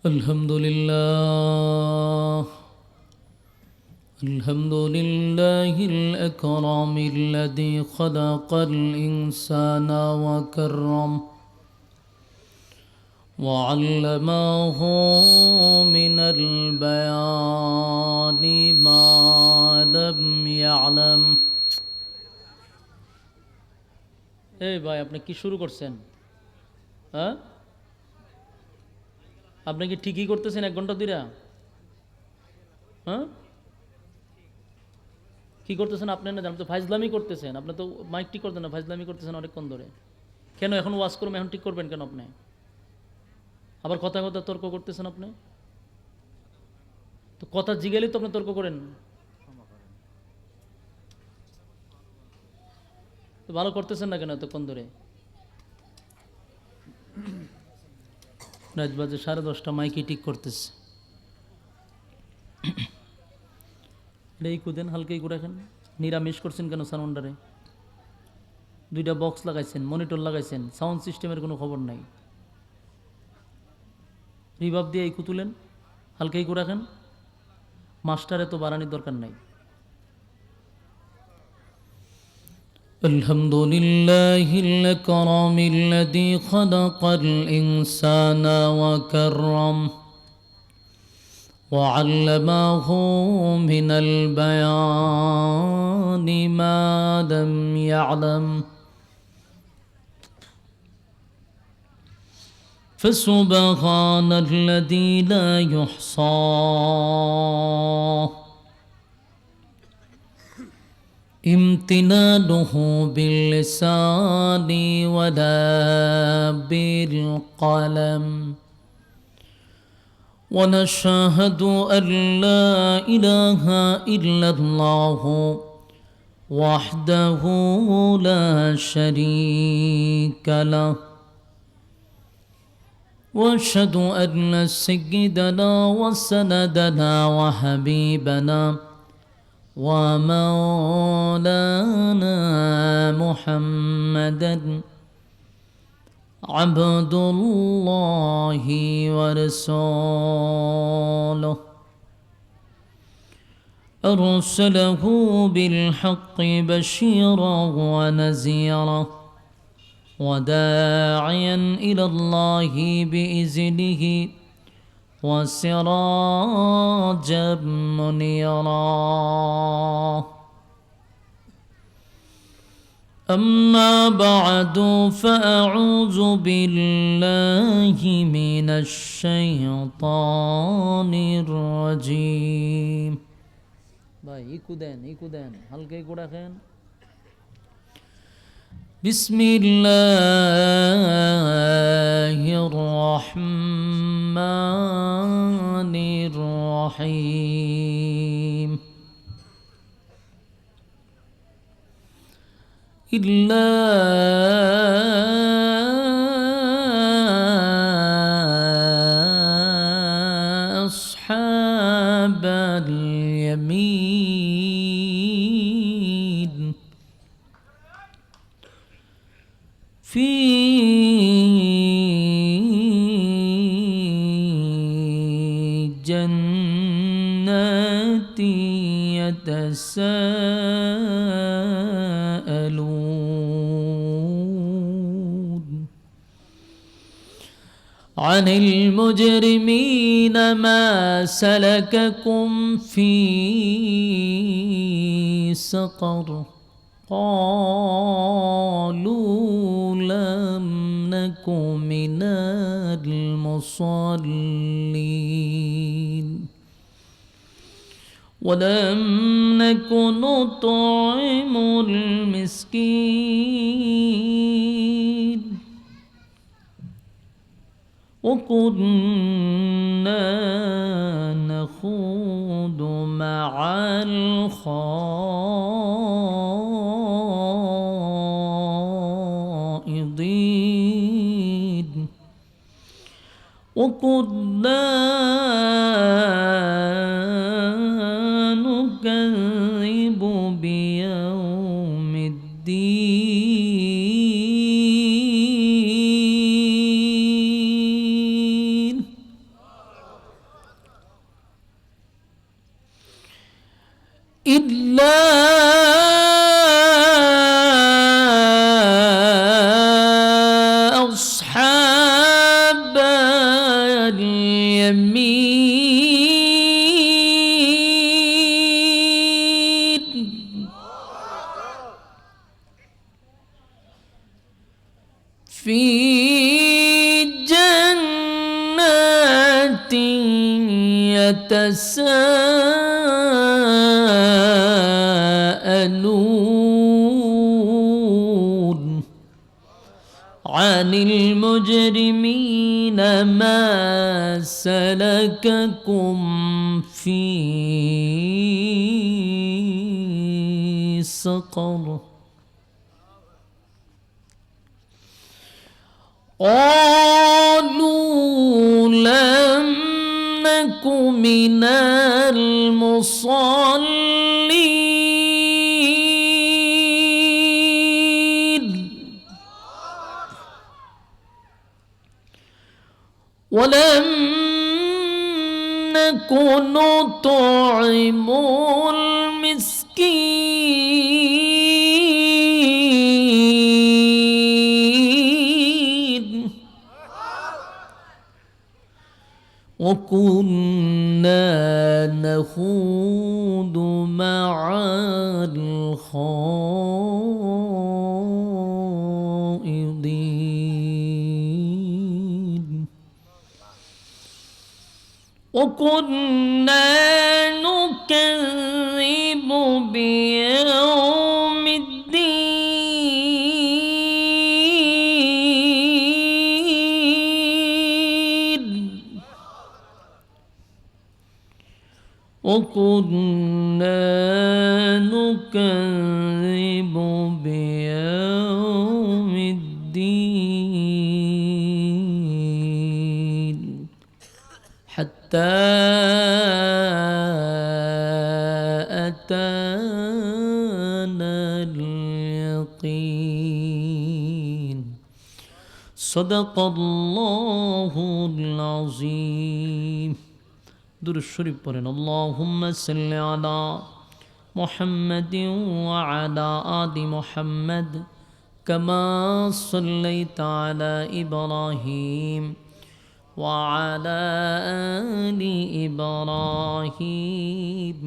الحمد لله الحمد لله الأكرم الذي خلق الإنسان وكرم وعلمه من البيان ما لم يعلم এই ভাই আপনি কি শুরু করছেন? হ্যাঁ, আপনি কি ঠিকই করতেছেন 1 ঘন্টা ধরে? হ্যাঁ, কি করতেছেন আপনি? না জানেন তো ফাইজলামি করতেছেন আপনি, তো মাইক ঠিক করতেন না, ফাইজলামি করতেছেন অনেকক্ষণ ধরে। কেন এখন ওয়াজ করবেন, এখন ঠিক করবেন কেন আপনি? আবার কথা কথা তর্ক করতেছেন আপনি। তো কথা জিগেলেই তো আপনি তর্ক করেন। তো ভালো করতেছেন না কেন এতক্ষণ ধরে? রাত বাজে 10:30, মাইকে ঠিক করতেছে। এই কুদেন হালকাই করে রাখেন। নিরামিষ করছেন কেন সাউন্ডারে? 2টা বক্স লাগাইছেন, মনিটর লাগাইছেন, সাউন্ড সিস্টেমের কোনো খবর নাই। রিভাব দিয়ে এই কুতুলেন, হালকাই করে রাখেন। মাস্টারে তো বাড়ানির দরকার নাই। الحمد لله الأكرم الذي خلق الإنسان وكرم وعلمه من البيان ما لم يعلم فسبحان الذي لا يحصى امتنانه باللسان ولا بالقلم ونشهد أن لا إله إلا الله وحده لا شريك له وأشهد أن سيدنا وسندنا وحبيبنا ومولانا محمدا عبد الله ورسوله أرسله بالحق بشيرا ونذيرا وداعيا إلى الله بإذنه وسراجا منيرا أما بعد فأعوذ بالله من الشيطان الرجيم ভাই ইকু দেন হালকা ইকু রাখেন। بسم الله الرحمن الرحيم إلا أصحاب اليمين في جنات يتساءلون عن المجرمين ما سلككم في سقر قالوا لم نك من المصلين ولم نك نطعم المسكين وكنا نخوض مع الخائضين وكنا نكذب بيوم الدين إلا أصحاب اليمين في جنات يتساءلون عن المجرمين ما سلككم في سقر قالوا لم نك من المصلين ولم نك نطعم المسكين وكنا نخوض مع الخائضين وكنا نكذب بيوم الدين وكنا نكذب بيوم الدين حتى أتانا اليقين صدق الله العظيم দুরূদ শরীফ পড়েন আল্লাহুম্মা সাল্লি আলা মুহাম্মাদিন ওয়া আলা আলি মুহাম্মাদ কামা সাল্লাইতা আলা ইব্রাহিম ওয়া আলা আলি ইব্রাহিম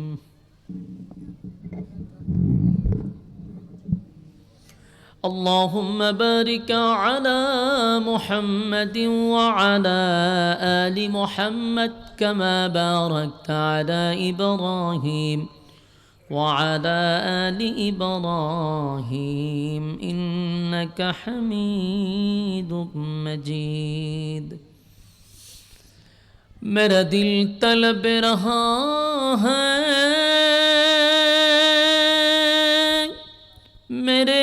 اللهم بارك على محمد وعلى آل محمد كما باركت على إبراهيم وعلى آل إبراهيم إنك حميد مجيد मेरा दिल तलब रहा है मेरे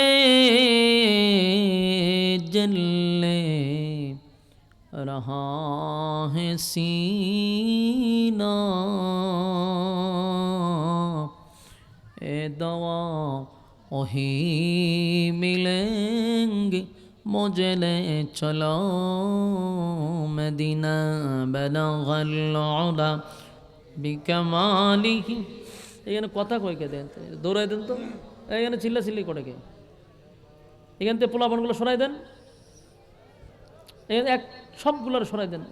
जलने रहा है सीना ए दवा वही मिलेंगे मुझे ले चलो मदीना बलगल उला बिकमालिही এখানে কথা কই কে দেন দৌড়াই দেন তো এখানে চিল্লাচিল্লি করে কে এখান থেকে পোলাপানগুলো সরাই দেন এক সবগুলোর সরাই দেন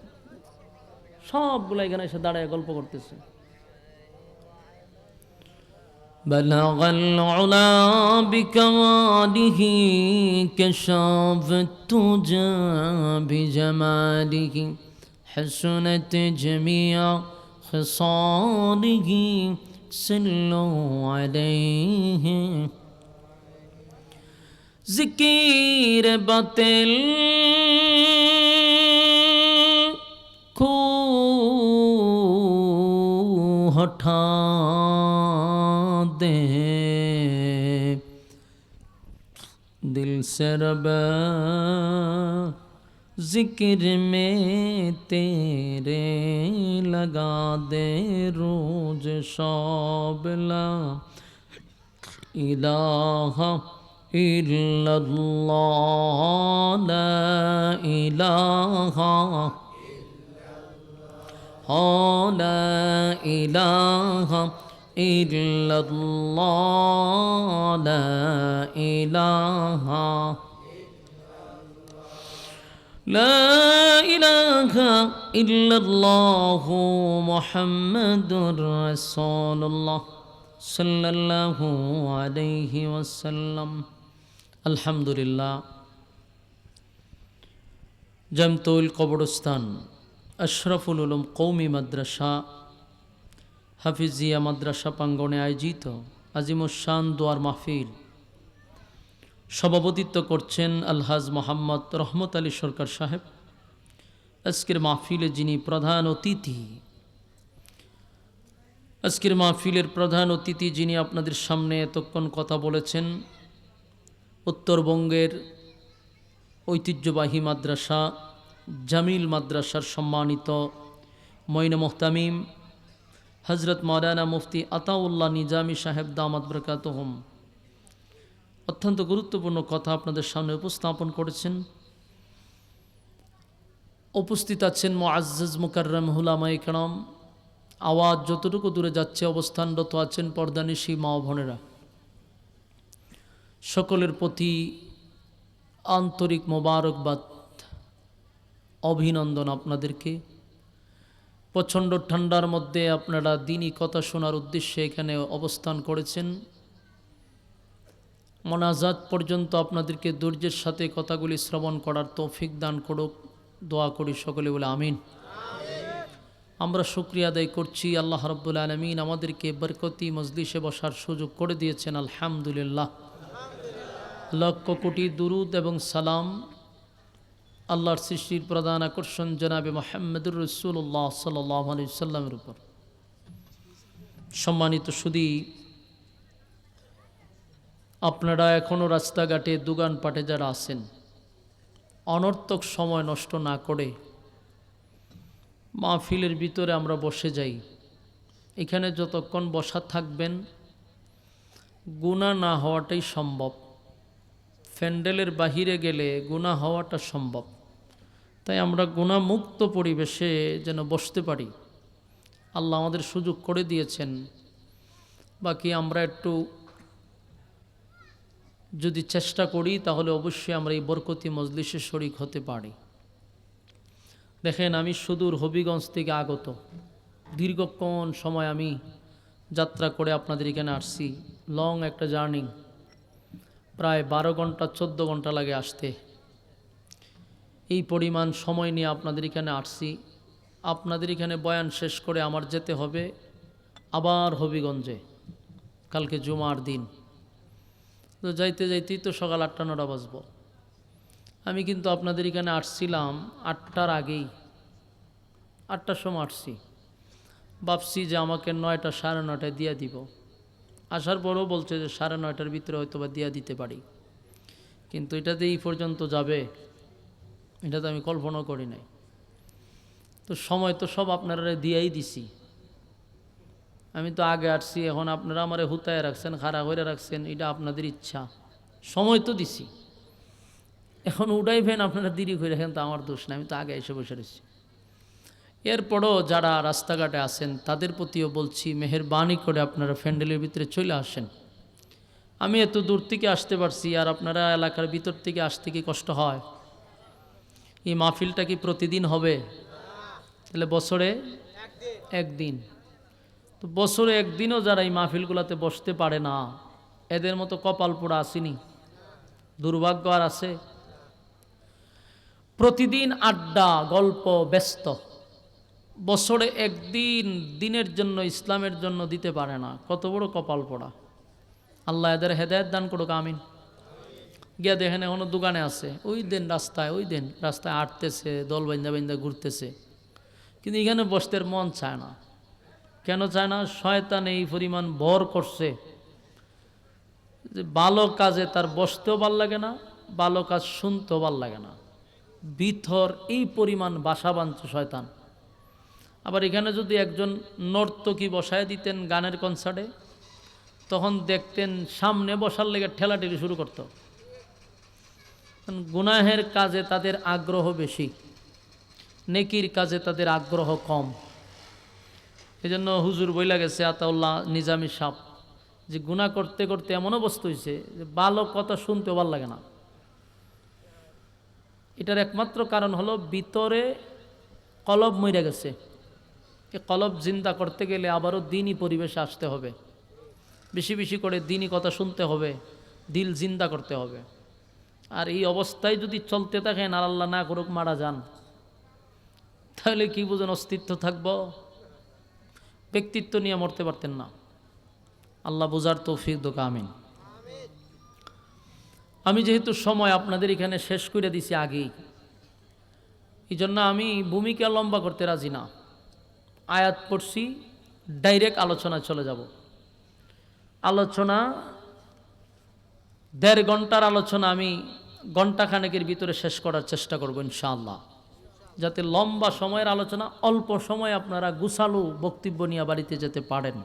সবগুলো এখানে এসে দাঁড়ায় গল্প করতেছে بلغ العلا بكماله كشاف التجى بجماله حسنت جميع خصاله صلوا عليه ذکر باطل کو ہٹا دے دل سے رب ذکر میں تیرے لگا دے روز شب لا الہ الا اللہ لا الہ لا الہ إلا الله لا إله لا إله إلا الله محمد رسول الله صلى الله عليه وسلم الحمد لله জামতুল কবরস্থান আশরাফুল উলুম কওমি মাদ্রাসা হাফিজিয়া মাদ্রাসা প্রাঙ্গণে আয়োজিত আজিমুশান দোয়ার মাহফিল সভাপতিত্ব করছেন আলহাজ মোহাম্মদ রহমত আলী সরকার সাহেব। আজকের মাহফিলে যিনি প্রধান অতিথি, আজকের মাহফিলের প্রধান অতিথি যিনি আপনাদের সামনে এতক্ষণ কথা বলেছেন, উত্তরবঙ্গের ঐতিহ্যবাহী মাদ্রাসা জামিল মাদ্রাসার সম্মানিত মঈন মুহতামিম হজরত মাওলানা মুফতি আতাউল্লাহ নিজামী সাহেব দামাত বরকাতুহুম অত্যন্ত গুরুত্বপূর্ণ কথা আপনাদের সামনে উপস্থাপন করেছেন। উপস্থিত আছেন মুআজ্জাজ মুকাররম উলামায়ে কেরাম, আওয়াজ যতটুকু দূরে যাচ্ছে অবস্থানরত আছেন পর্দানিশী মা ও বোনেরা, সকলের প্রতি আন্তরিক মোবারকবাদ, অভিনন্দন আপনাদেরকে। প্রচণ্ড ঠান্ডার মধ্যে আপনারা দ্বীনি কথা শোনার উদ্দেশ্যে এখানে অবস্থান করেছেন। মোনাজাত পর্যন্ত আপনাদেরকে ধৈর্যের সাথে কথাগুলি শ্রবণ করার তৌফিক দান করুক, দোয়া করি সকলে বলে আমিন। আমরা শুকরিয়া আদায় করছি আল্লাহ রাব্বুল আলামিন আমাদেরকে বরকতি মজলিসে বসার সুযোগ করে দিয়েছেন, আলহামদুলিল্লাহ। লক্ষ কোটি দুরুদ এবং সালাম আল্লাহর সৃষ্টির প্রধান আকর্ষণ জনাবে মুহাম্মদুর রাসূলুল্লাহ সাল্লাল্লাহু আলাইহি ওয়াসাল্লামের উপর। সম্মানিত সুধী, আপনারা এখনও রাস্তাঘাটে দোকানপাটে যারা আছেন, অনর্থক সময় নষ্ট না করে মাহফিলের ভিতরে আমরা বসে যাই। এখানে যতক্ষণ বসা থাকবেন গুনাহ না হওয়াটাই সম্ভব, প্যান্ডেলের বাহিরে গেলে গুনাহ হওয়াটা সম্ভব। তাই আমরা গুনাহমুক্ত পরিবেশে যেন বসতে পারি, আল্লাহ আমাদের সুযোগ করে দিয়েছেন। বাকি আমরা একটু যদি চেষ্টা করি তাহলে অবশ্যই আমরা এই বরকতি মজলিসে শরীক হতে পারি। দেখেন, আমি সুদূর হবিগঞ্জ থেকে আগত, দীর্ঘক্ষণ সময় আমি যাত্রা করে আপনাদের এখানে আসছি। লং একটা জার্নি, প্রায় 12 ঘন্টা 14 ঘন্টা লাগে আসতে। এই পরিমাণ সময় নিয়ে আপনাদের এখানে আসছি। আপনাদের এখানে বয়ান শেষ করে আমার যেতে হবে আবার হবিগঞ্জে, কালকে জুমার দিন। তো যাইতে যাইতেই তো সকাল 8-9 বাজব। আমি কিন্তু আপনাদের এখানে আসছিলাম 8টার আগেই, 8টার সময় আসছি। ভাবছি যে আমাকে 9টা 9:30টায় দিয়ে দিব। আসার পরও বলছে যে 9:30টার ভিতরে হয়তো বা দিয়া দিতে পারি, কিন্তু এটাতে এই পর্যন্ত যাবে এটা তো আমি কল্পনা করি নাই। তো সময় তো সব আপনারা দিয়েই দিছি। আমি তো আগে আসছি, এখন আপনারা আমারে হুতায় রাখছেন, খাড়া করে রাখছেন, এটা আপনাদের ইচ্ছা। সময় তো দিছি, এখন উঠাইবেন আপনারা দেরি করে রাখেন, তো আমার দোষ না, আমি তো আগে এসে বসে রয়েছি। এরপরও যারা রাস্তাঘাটে আছেন তাদের প্রতিও বলছি, মেহেরবানি করে আপনারা প্যান্ডেলের ভিতরে চলে আসেন। আমি এত দূর থেকে আসতে পারছি, আর আপনারা এলাকার ভিতর থেকে আসতে কি কষ্ট হয়? এই মাহফিলটা কি প্রতিদিন হবে? তাহলে বছরে একদিন। তো বছরে একদিনও যারা এই মাহফিলগুলোতে বসতে পারে না, এদের মতো কপাল পোড়া আসেনি, দুর্ভাগ্য আর আছে? প্রতিদিন আড্ডা গল্প ব্যস্ত, বছরে একদিন দিনের জন্য ইসলামের জন্য দিতে পারে না, কত বড় কপাল পোড়া। আল্লাহ এদের হেদায়েত দান করুক, আমিন। গিয়া দেখেন এখনো দোকানে আছে, ওই দিন রাস্তায় আটতেছে, দল বাইন্দা বাইন্দা ঘুরতেছে, কিন্তু এখানে বসতে মন চায় না। কেন চায় না? শয়তান এই পরিমাণ ভর করছে যে ভালো কাজে তার বসতেও ভাল লাগে না, ভালো কাজ শুনতেও ভাল লাগে না। ভিতর এই পরিমাণ বাসা বাঁধছে শয়তান। আবার এখানে যদি একজন নর্তকী বসায় দিতেন গানের কনসার্টে, তখন দেখতেন সামনে বসার লেগে ঠেলাঠেলি শুরু করত। গুনাহের কাজে তাদের আগ্রহ বেশি, নেকির কাজে তাদের আগ্রহ কম। এই জন্য হুজুর বইলা গেছে আতাউল্লাহ নিজামী সাপ যে গুনাহ করতে করতে এমন অবস্থা হয়েছে যে ভালো কথা শুনতে ভালো লাগে না। এটার একমাত্র কারণ হলো ভিতরে কলব মরে গেছে। এই কলব জিন্দা করতে গেলে আবারও দিনই পরিবেশে আসতে হবে, বেশি বেশি করে দিনই কথা শুনতে হবে, দিল জিন্দা করতে হবে। আর এই অবস্থায় যদি চলতে থাকেন, আর আল্লাহ না করুক মারা যান, তাহলে কি বুঝেন অস্তিত্ব থাকবো? ব্যক্তিত্ব নিয়ে মরতে পারতেন না। আল্লাহ বোঝার তৌফিক দোকা আমিন। আমি যেহেতু সময় আপনাদের এখানে শেষ করে দিছি আগেই, এই জন্য আমি ভূমিকা লম্বা করতে রাজি না। আয়াত পড়ছি, ডাইরেক্ট আলোচনা চলে যাব। আলোচনা 1.5 ঘন্টার আলোচনা আমি ঘণ্টাখানেকের ভিতরে শেষ করার চেষ্টা করব ইনশাআল্লাহ, যাতে লম্বা সময়ের আলোচনা অল্প সময় আপনারা গুছালো বক্তব্য নিয়ে বাড়িতে যেতে পারেন।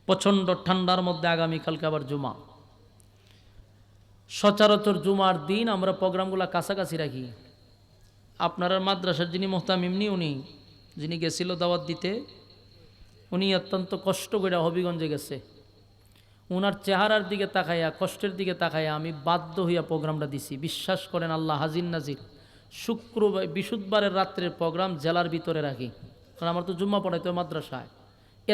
প্রচণ্ড ঠান্ডার মধ্যে আগামীকালকে আবার জুমা। সচরাচর জুমার দিন আমরা প্রোগ্রামগুলো কাছাকাছি রাখি। আপনার মাদ্রাসার যিনি মোহতামিমনি, উনি যিনি গেছিল দাওয়াত দিতে, উনি অত্যন্ত কষ্ট করে হবিগঞ্জে গেছে। ওনার চেহারার দিকে তাকাইয়া, কষ্টের দিকে তাকাইয়া আমি বাধ্য হইয়া প্রোগ্রামটা দিছি। বিশ্বাস করেন, আল্লাহ হাজির নাজির, শুক্রবার বৃহস্পতিবারের রাত্রের প্রোগ্রাম জেলার ভিতরে রাখি। কারণ আমার তো জুম্মা পড়াইতে হয় মাদ্রাসায়,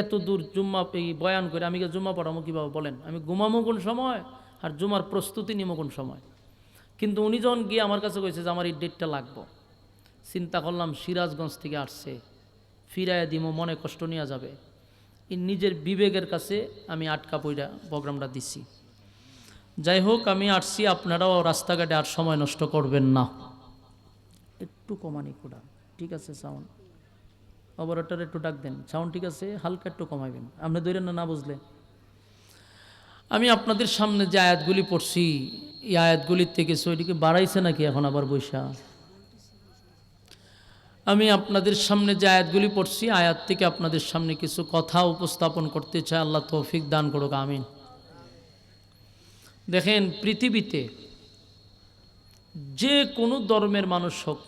এত দূর জুম্মা বয়ান করে আমি জুম্মা পড়াবো কীভাবে বলেন? আমি ঘুমামো কোন সময় আর জুমার প্রস্তুতি নিমো কোন সময়? কিন্তু উনি যখন গিয়ে আমার কাছে কইছে যে আমার এই ডেটটা লাগবো, চিন্তা করলাম সিরাজগঞ্জ থেকে আসছে, ফিরাইয়া দিমো, মনে কষ্ট নেওয়া যাবে। এই নিজের বিবেকের কাছে আমি আটকা পইরা প্রোগ্রামটা দিছি। যাই হোক, আমি আসছি, আপনারাও রাস্তাঘাটে আর সময় নষ্ট করবেন না। একটু কমানি কোডা, ঠিক আছে? সাউন্ড অপারেটর একটু ডাক দেন, সাউন্ড ঠিক আছে, হালকা একটু কমাইবেন, আপনি ধরেন না, না বুঝলে। আমি আপনাদের সামনে যে আয়াতগুলি পড়ছি, এই আয়াতগুলির থেকে ওইদিকে বাড়াইছে নাকি এখন আবার বৈশা? আমি আপনাদের সামনে যে আয়াতগুলি পড়ছি, আয়াত থেকে আপনাদের সামনে কিছু কথা উপস্থাপন করতে চাই। আল্লাহ তৌফিক দান করুক, আমিন। দেখেন, পৃথিবীতে যে কোনো ধর্মের মানুষ হোক,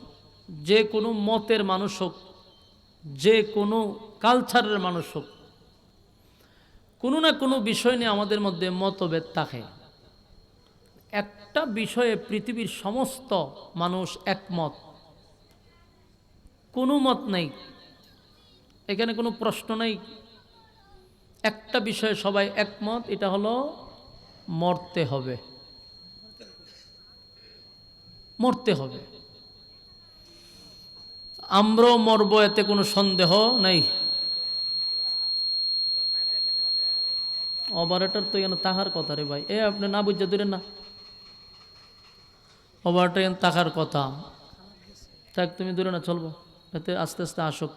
যে কোনো মতের মানুষ হোক, যে কোনো কালচারের মানুষ হোক, কোনো না কোনো বিষয় নিয়ে আমাদের মধ্যে মতভেদ থাকে। একটা বিষয়ে পৃথিবীর সমস্ত মানুষ একমত, কোনো মত নেই, এখানে কোনো প্রশ্ন নেই। একটা বিষয়ে সবাই একমত, এটা হলো মরতে হবে, মরতে হবে। আমরাও মরবো, এতে কোনো সন্দেহ নেই। অপারেটর তো এখানে তাহার কথা রে ভাই, আপনি না বুঝতে দিলেন না, অপারেটর এখানে তাকার কথা। থাক, তুমি দূরে না, চলবো, এতে আস্তে আস্তে আসুক।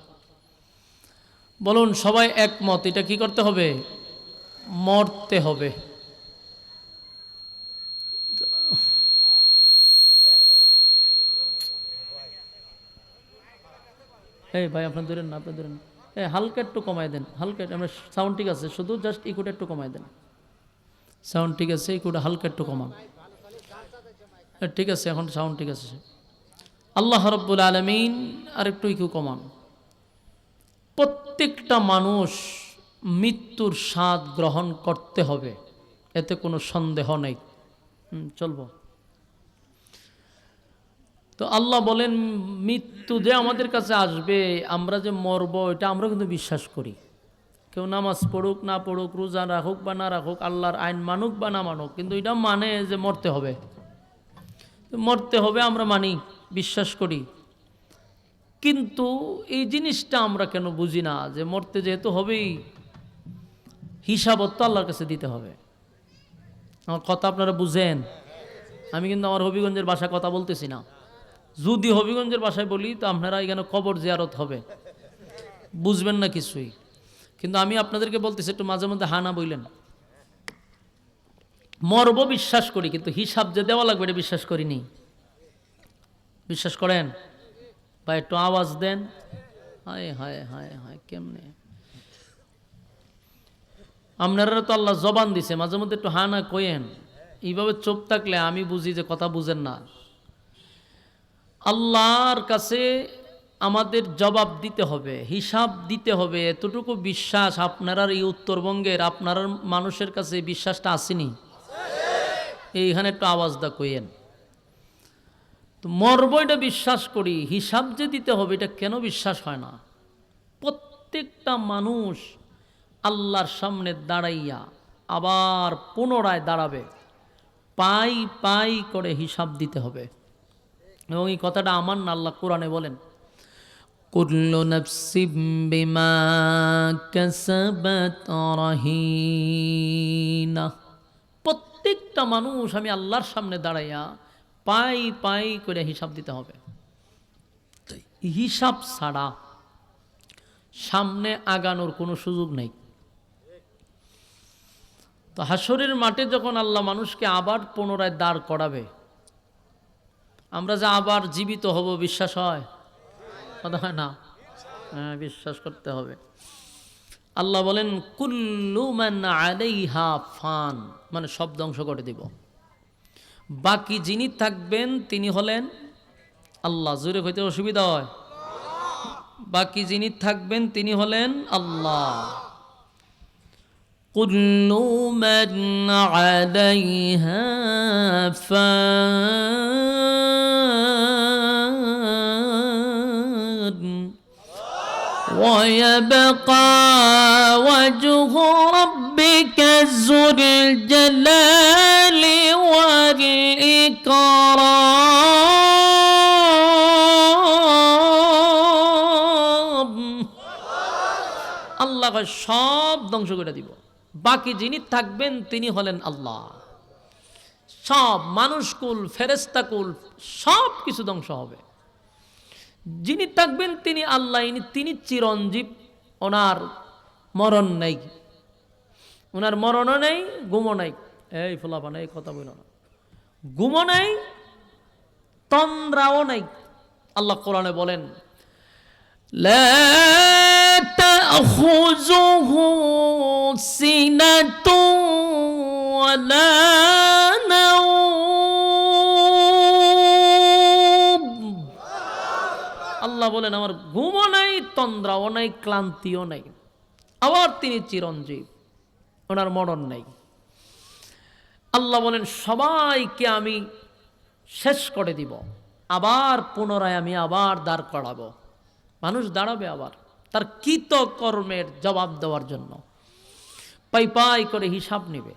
বলুন, সবাই একমত, এটা কি করতে হবে? মরতে হবে। এই ভাই, আপনার ধরেন না, আপনার ধরেন, হালকা একটু কমাই দেন, হালকা। আমরা সাউন্ড ঠিক আছে, শুধু জাস্ট ইকুটা একটু কমাই দেন। সাউন্ড ঠিক আছে, ইকুটা হালকা একটু কমান। ঠিক আছে, এখন সাউন্ড ঠিক আছে। আল্লাহ রাব্বুল আলামিন আর একটু ইকু কমান। প্রত্যেকটা মানুষ মৃত্যুর স্বাদ গ্রহণ করতে হবে, এতে কোনো সন্দেহ নেই। চলবো তো। আল্লাহ বলেন, মৃত্যু যে আমাদের কাছে আসবে, আমরা যে মরব, এটা আমরা কিন্তু বিশ্বাস করি। কেউ নামাজ পড়ুক না পড়ুক, রোজা রাখুক বা না রাখুক, আল্লাহর আইন মানুক বা না মানুক, কিন্তু এটা মানে যে মরতে হবে। মরতে হবে আমরা মানি, বিশ্বাস করি। কিন্তু এই জিনিসটা আমরা কেন বুঝি না যে মরতে যেহেতু হবেই, হিসাবত তো আল্লাহর কাছে দিতে হবে। আমার কথা আপনারা বুঝেন? আমি কিন্তু আমার হবিগঞ্জের ভাষায় কথা বলতেছি না। যদি হবিগঞ্জের ভাষায় বলি তো আপনারা এখানে কবর জিয়ারত হবে, বুঝবেন না কিছুই। কিন্তু আমি আপনাদেরকে বলতেছি, একটু মাঝে মধ্যে হানা বললেন। মরব বিশ্বাস করি, কিন্তু হিসাব যে দেওয়া লাগবে এটা বিশ্বাস করিনি। বিশ্বাস করেন? বা একটু আওয়াজ দেন। হায় হায় হায় হায়, কেমনে আপনারা তো আল্লাহ জবান দিছে, মাঝে মধ্যে একটু হা না কইেন। এইভাবে চুপ থাকলে আমি বুঝি যে কথা বুঝেন না। আল্লাহর কাছে আমাদের জবাব দিতে হবে, হিসাব দিতে হবে। এতটুকু বিশ্বাস আপনারা এই উত্তরবঙ্গের আপনার মানুষের কাছে বিশ্বাসটা আসেনি? এইখানে একটু আওয়াজ দা কইয়েন তো। মরব এটা বিশ্বাস করি, হিসাব যে দিতে হবে এটা কেন বিশ্বাস হয় না? প্রত্যেকটা মানুষ আল্লাহর সামনে দাঁড়াইয়া আবার পুনরায় দাঁড়াবে, পাই পাই করে হিসাব দিতে হবে। এবং এই কথাটা আমার না, আল্লাহ কোরআনে বলেন, কুল্লু নাফসিম বিমা কাসাবাত রাহিনা। প্রত্যেকটা মানুষ আমি আল্লাহর সামনে দাঁড়াইয়া পাই পাই করে হিসাব দিতে হবে। হিসাব ছাড়া সামনে আগানোর কোনো সুযোগ নেই। তো হাসরের মাঠে যখন আল্লাহ মানুষকে আবার পুনরায় দাঁড় করাবে, আমরা যে আবার জীবিত হব বিশ্বাস হয়? কথা হয় না? হ্যাঁ, বিশ্বাস করতে হবে। আল্লাহ বলেন কুল্লু মান আলাইহা ফান, মানে সব ধ্বংস করে দিব। বাকি যিনি থাকবেন তিনি হলেন আল্লাহ। জোরে হইতে অসুবিধা হয়? বাকি যিনি থাকবেন তিনি হলেন আল্লাহ। কুল্লু মান আলাইহা ফান ويبقى وجه ربك ذو الجلال والإكرام। আল্লাহ সব ধ্বংস করে দিব, বাকি যিনি থাকবেন তিনি হলেন আল্লাহ। সব মানুষকুল ফেরেশতাকুল সব কিছু ধ্বংস হবে, যিনি থাকবেন তিনি আল্লাহ। তিনি চিরঞ্জীব, ওনার মরণ নেই, ওনার মরণও নেই, গুমও নেই। এই ফুলাপানা এই কথা বলো না, গুমও নেই, তন্দ্রাও নেই। আল্লাহ কোরআনে বলেন লা তাখুযুহু সিনাতুন ওয়ালা নাওম। আল্লাহ বলেন আমার ঘুমও নাই, তন্দ্রাও নাই, ক্লান্তিও নাই। আবার তিনি চিরঞ্জীব, ওনার মরণ নেই। আল্লাহ বলেন সবাইকে আমি শেষ করে দিব, আবার পুনরায় আমি আবার দাঁড় করাবো। মানুষ দাঁড়াবে আবার তার কৃত কর্মের জবাব দেওয়ার জন্য, পাই পাই করে হিসাব নেবে।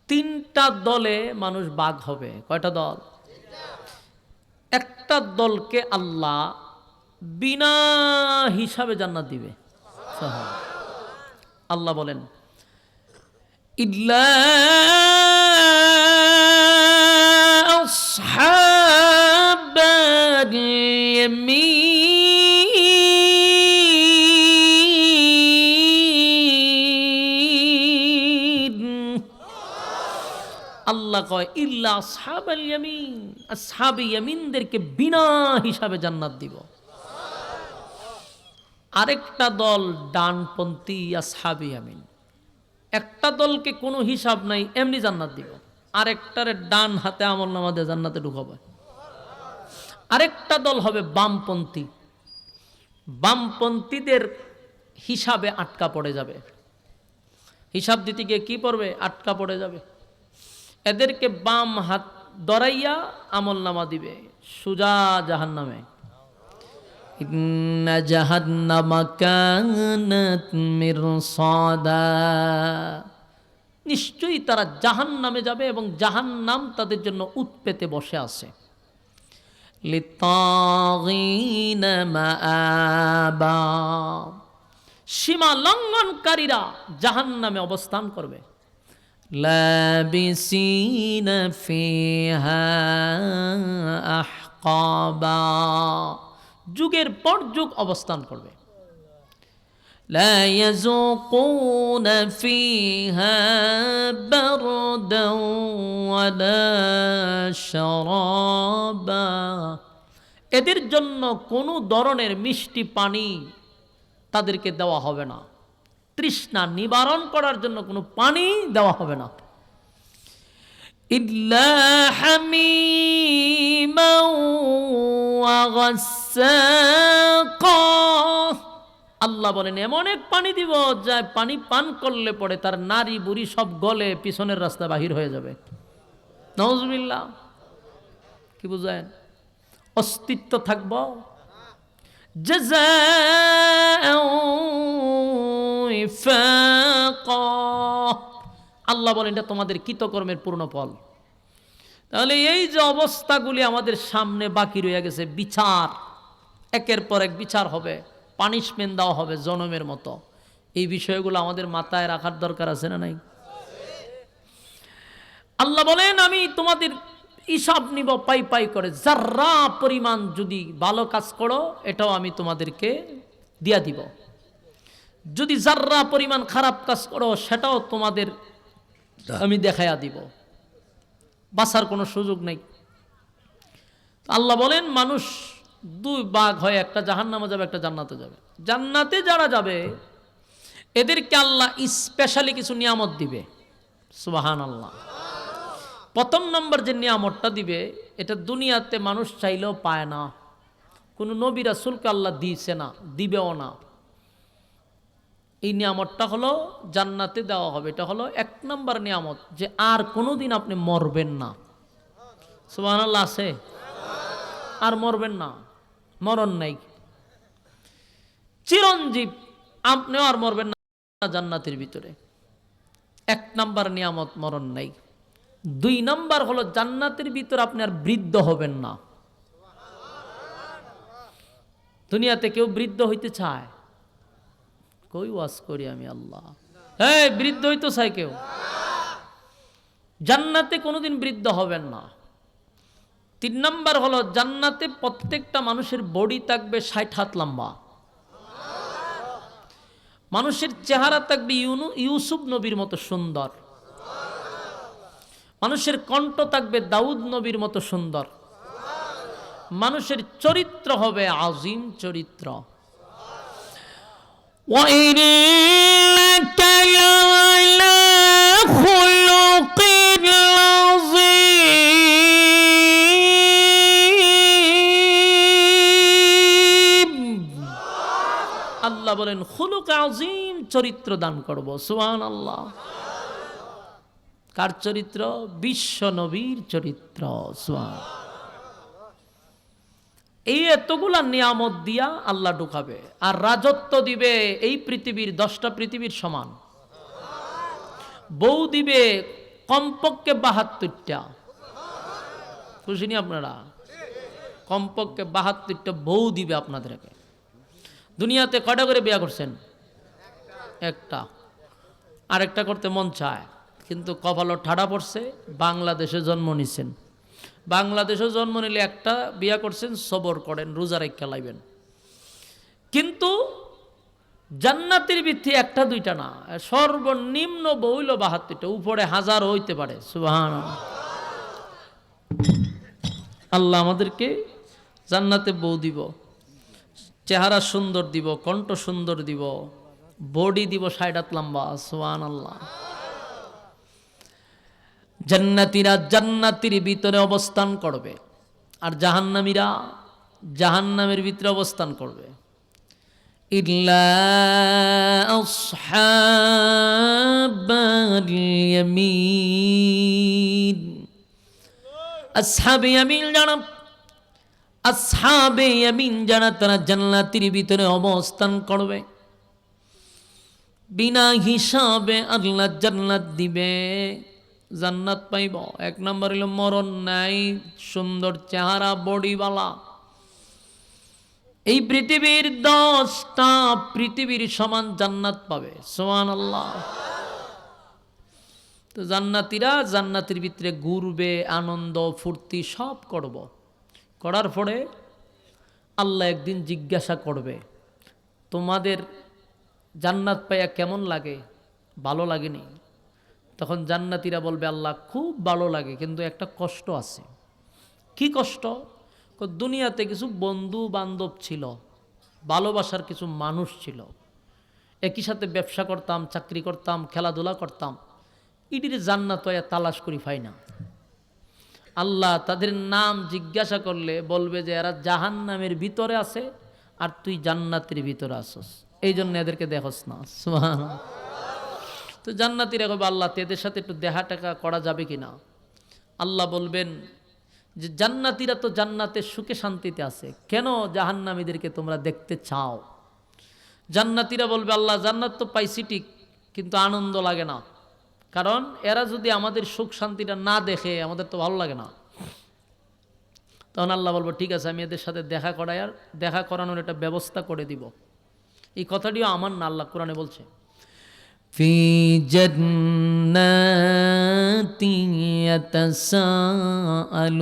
তিনটা দলে মানুষ ভাগ হবে। কয়টা দল? একটা দলকে আল্লাহ বিনা হিসাবে জান্নাত দিবে। আল্লাহ বলেন ইল্লা আসহাবাল ইয়ামিন। আল্লাহ কয় ইল্লা আসহাবাল ইয়ামিন, আসহাবে ইয়ামিনদেরকে বিনা হিসাবে জান্নাত দিব। আরেকটা দল ডানপন্থী আসহাবে ইয়ামিন, একটা দলকে কোনো হিসাব নাই এমনি জান্নাত দিব, আরেকটারে ডান হাতে আমলনামা দিয়ে জান্নাতে ঢুকাবে। আরেকটা দল হবে বামপন্থী, বামপন্থীদের হিসাবে আটকা পড়ে যাবে, হিসাব দিতে গিয়ে কি পড়বে? আটকা পড়ে যাবে। এদেরকে বাম হাত দরাইয়া আমলনামা দিবে সোজা জাহান্নামে। ইন্না জাহান্নামা কানাত মিরসাদা, নিশ্চয়ই তারা জাহান্নামে যাবে এবং জাহান্নাম তাদের জন্য উৎপেতে বসে আছে। লিতাগিনা মাআবা, সীমা লঙ্ঘনকারীরা জাহান্নামে অবস্থান করবে। লাবিসিনা ফিহা আহকাবা, যুগের পর যুগ অবস্থান করবে। লা ইয়াযুকুনা ফিহা বারদান ওয়ালা শারাবা, এদের জন্য কোনো ধরনের মিষ্টি পানি তাদেরকে দেওয়া হবে না, তৃষ্ণা নিবারণ করার জন্য কোনো পানি দেওয়া হবে না। ইল্লা হামিমান ওয়া গাসসাকা। আল্লাহ বলেন এমন এক পানি দিব যা পানি পান করলে পড়ে তার নারী বুড়ি সব গলে পিছনের রাস্তা বাহির হয়ে যাবে। নাউজুবিল্লাহ। কি বুঝেন? অস্তিত্ব থাকব। জাযাআ ওয়াফাকা। আল্লাহ বলেন এটা তোমাদের কৃতকর্মের পূর্ণ ফল। তাহলে এই যে অবস্থাগুলি আমাদের সামনে বাকি রয়ে গেছে, বিচার, একের পর এক বিচার হবে, পানিশমেন্ট দেওয়া হবে জনমের মতো, এই বিষয়গুলো আমাদের মাথায় রাখার দরকার আছে না নাই? আল্লাহ বলেন আমি তোমাদের হিসাব নিব পাই পাই করে, যার্রা পরিমাণ যদি ভালো কাজ করো এটাও আমি তোমাদেরকে দিয়া দিব, যদি যার্রা পরিমাণ খারাপ কাজ করো সেটাও তোমাদের আমি দেখাইয়া দিব, বাঁচার কোনো সুযোগ নেই। আল্লাহ বলেন মানুষ দুই ভাগ হয়, একটা জাহান্নামে যাবে, একটা জান্নাতে যাবে। জান্নাতে যারা যাবে এদেরকে আল্লাহ স্পেশালি কিছু নিয়ামত দিবে। সুবহানাল্লাহ। প্রথম নম্বর যে নিয়ামতটা দিবে এটা দুনিয়াতে মানুষ চাইলেও পায় না, কোনো নবী রাসূলকে আল্লাহ দিয়েছে না, দিবেও না। এই নিয়ামতটা হলো জান্নাতে দেওয়া হবে। এটা হলো এক নম্বর নিয়ামত, যে আর কোনোদিন আপনি মরবেন না। সুবহানাল্লাহ। আছে? আর মরবেন না, মরণ নাই, চিরঞ্জীব, আপনিও আর মরবেন না জান্নাতের ভিতরে। এক নম্বর নিয়ামত, মরণ নাই। দুই নম্বর হলো জান্নাতের ভিতরে আপনি আর বৃদ্ধ হবেন না। দুনিয়াতে কেউ বৃদ্ধ হইতে চায়? কই ওয়াজ করি আমি আল্লাহ, হ্যাঁ বৃদ্ধ হইতে চায় কেউ? জান্নাতে কোনোদিন বৃদ্ধ হবেন না। তিন নম্বর হলো জান্নাতে প্রত্যেকটা মানুষের বডি থাকবে 60 হাত লম্বা, মানুষের চেহারা থাকবে ইউসুফ নবীর মতো সুন্দর, মানুষের কণ্ঠ থাকবে দাউদ নবীর মতো সুন্দর, মানুষের চরিত্র হবে আজিম চরিত্র। وَإِنَّكَ لَعَلَى خُلُقٍ عَظِيمٍ। আল্লাহ বলেন খুলুক আজিম চরিত্র দান করব। সুবহানাল্লাহ। কার চরিত্র? বিশ্ব নবীর চরিত্র। সুবহানাল্লাহ। এই এতগুলা নিয়ামত দিয়া আল্লাহ ঢুকাবে, আর রাজত্ব দিবে এই পৃথিবীর 10টা পৃথিবীর সমান। বউ দিবে কমপক্ষে 72টা। খুশি নি আপনারা? কমপক্ষে 72টা বউ দিবে আপনাদেরকে। দুনিয়াতে কয়টা করে বিয়ে করছেন? একটা। আরেকটা করতে মন চায়, কিন্তু কপালও ঠাডা পড়ছে, বাংলাদেশে জন্ম নিছেন। বাংলাদেশে জন্ম নিলে একটা বিয়া করছেন, সবর করেন, রোজা রেখা লাইবেন। কিন্তু জান্নাতের ভিত্তি একটা দুইটা না, সর্বনিম্ন বইল 72টা, উপরে 1000 হইতে পারে। সুবহানাল্লাহ। আল্লাহ আমাদেরকে জান্নাতে বউ দিব, চেহারা সুন্দর দিব, কণ্ঠ সুন্দর দিব, বডি দিব 60 হাত লম্বা। সুবহানাল্লাহ। জান্নাতীরা জান্নাতের ভিতরে অবস্থান করবে, আর জাহান্নামীরা জাহান্নামের ভিতরে অবস্থান করবে। ইল্লা আসহাবাল ইয়ামিন। আসহাবে ইয়ামিন যারা, আসহাবে ইয়ামিন যারা, তারা জান্নাতের ভিতরে অবস্থান করবে। বিনা হিসাবে আল্লাহ জান্নাত দিবে, জান্নাত পাইব। এক নম্বর হলো মরণ নাই, সুন্দর চেহারা, বডিওয়ালা। এই পৃথিবীর 10টা পৃথিবীর সমান জান্নাত পাবে। সুবহানাল্লাহ। তো জান্নাতীরা জান্নাতের ভিতরে ঘুরবে, আনন্দ ফুর্তি সব করব। করার পরে আল্লাহ একদিন জিজ্ঞাসা করবে, তোমাদের জান্নাত পাইয়া কেমন লাগে? ভালো লাগেনি? তখন জান্নাতীরা বলবে আল্লাহ খুব ভালো লাগে, কিন্তু একটা কষ্ট আছে। কি কষ্ট? দুনিয়াতে কিছু বন্ধু বান্ধব ছিল, ভালোবাসার কিছু মানুষ ছিল, একই সাথে ব্যবসা করতাম, চাকরি করতাম, খেলাধুলা করতাম। ইডির জান্নাত পাইয়া তালাশ করি পাই না। আল্লাহ তাদের নাম জিজ্ঞাসা করলে বলবে যে এরা জাহান্নামের ভিতরে আছে আর তুই জান্নাতের ভিতরে আসস, এই জন্য এদেরকে দেখোস না। সুবহানাল্লাহ। তো জান্নাতীরা কবে আল্লাহ এদের সাথে একটু দেখা টাকা করা যাবে কিনা? আল্লাহ বলবেন যে জান্নাতীরা তো জান্নাতের সুখে শান্তিতে আছে, কেন জাহান্নামীদেরকে তোমরা দেখতে চাও? জান্নাতীরা বলবে আল্লাহ জান্নাত তো পাইছি ঠিক, কিন্তু আনন্দ লাগে না, কারণ এরা যদি আমাদের সুখ শান্তিটা না দেখে আমাদের তো ভালো লাগে না। তখন আল্লাহ বলবো ঠিক আছে, আমি এদের সাথে দেখা করানোর একটা ব্যবস্থা করে দিব। এই কথাটিও আমার না, আল্লাহ কোরআনে বলছে ফি জান্নাতিন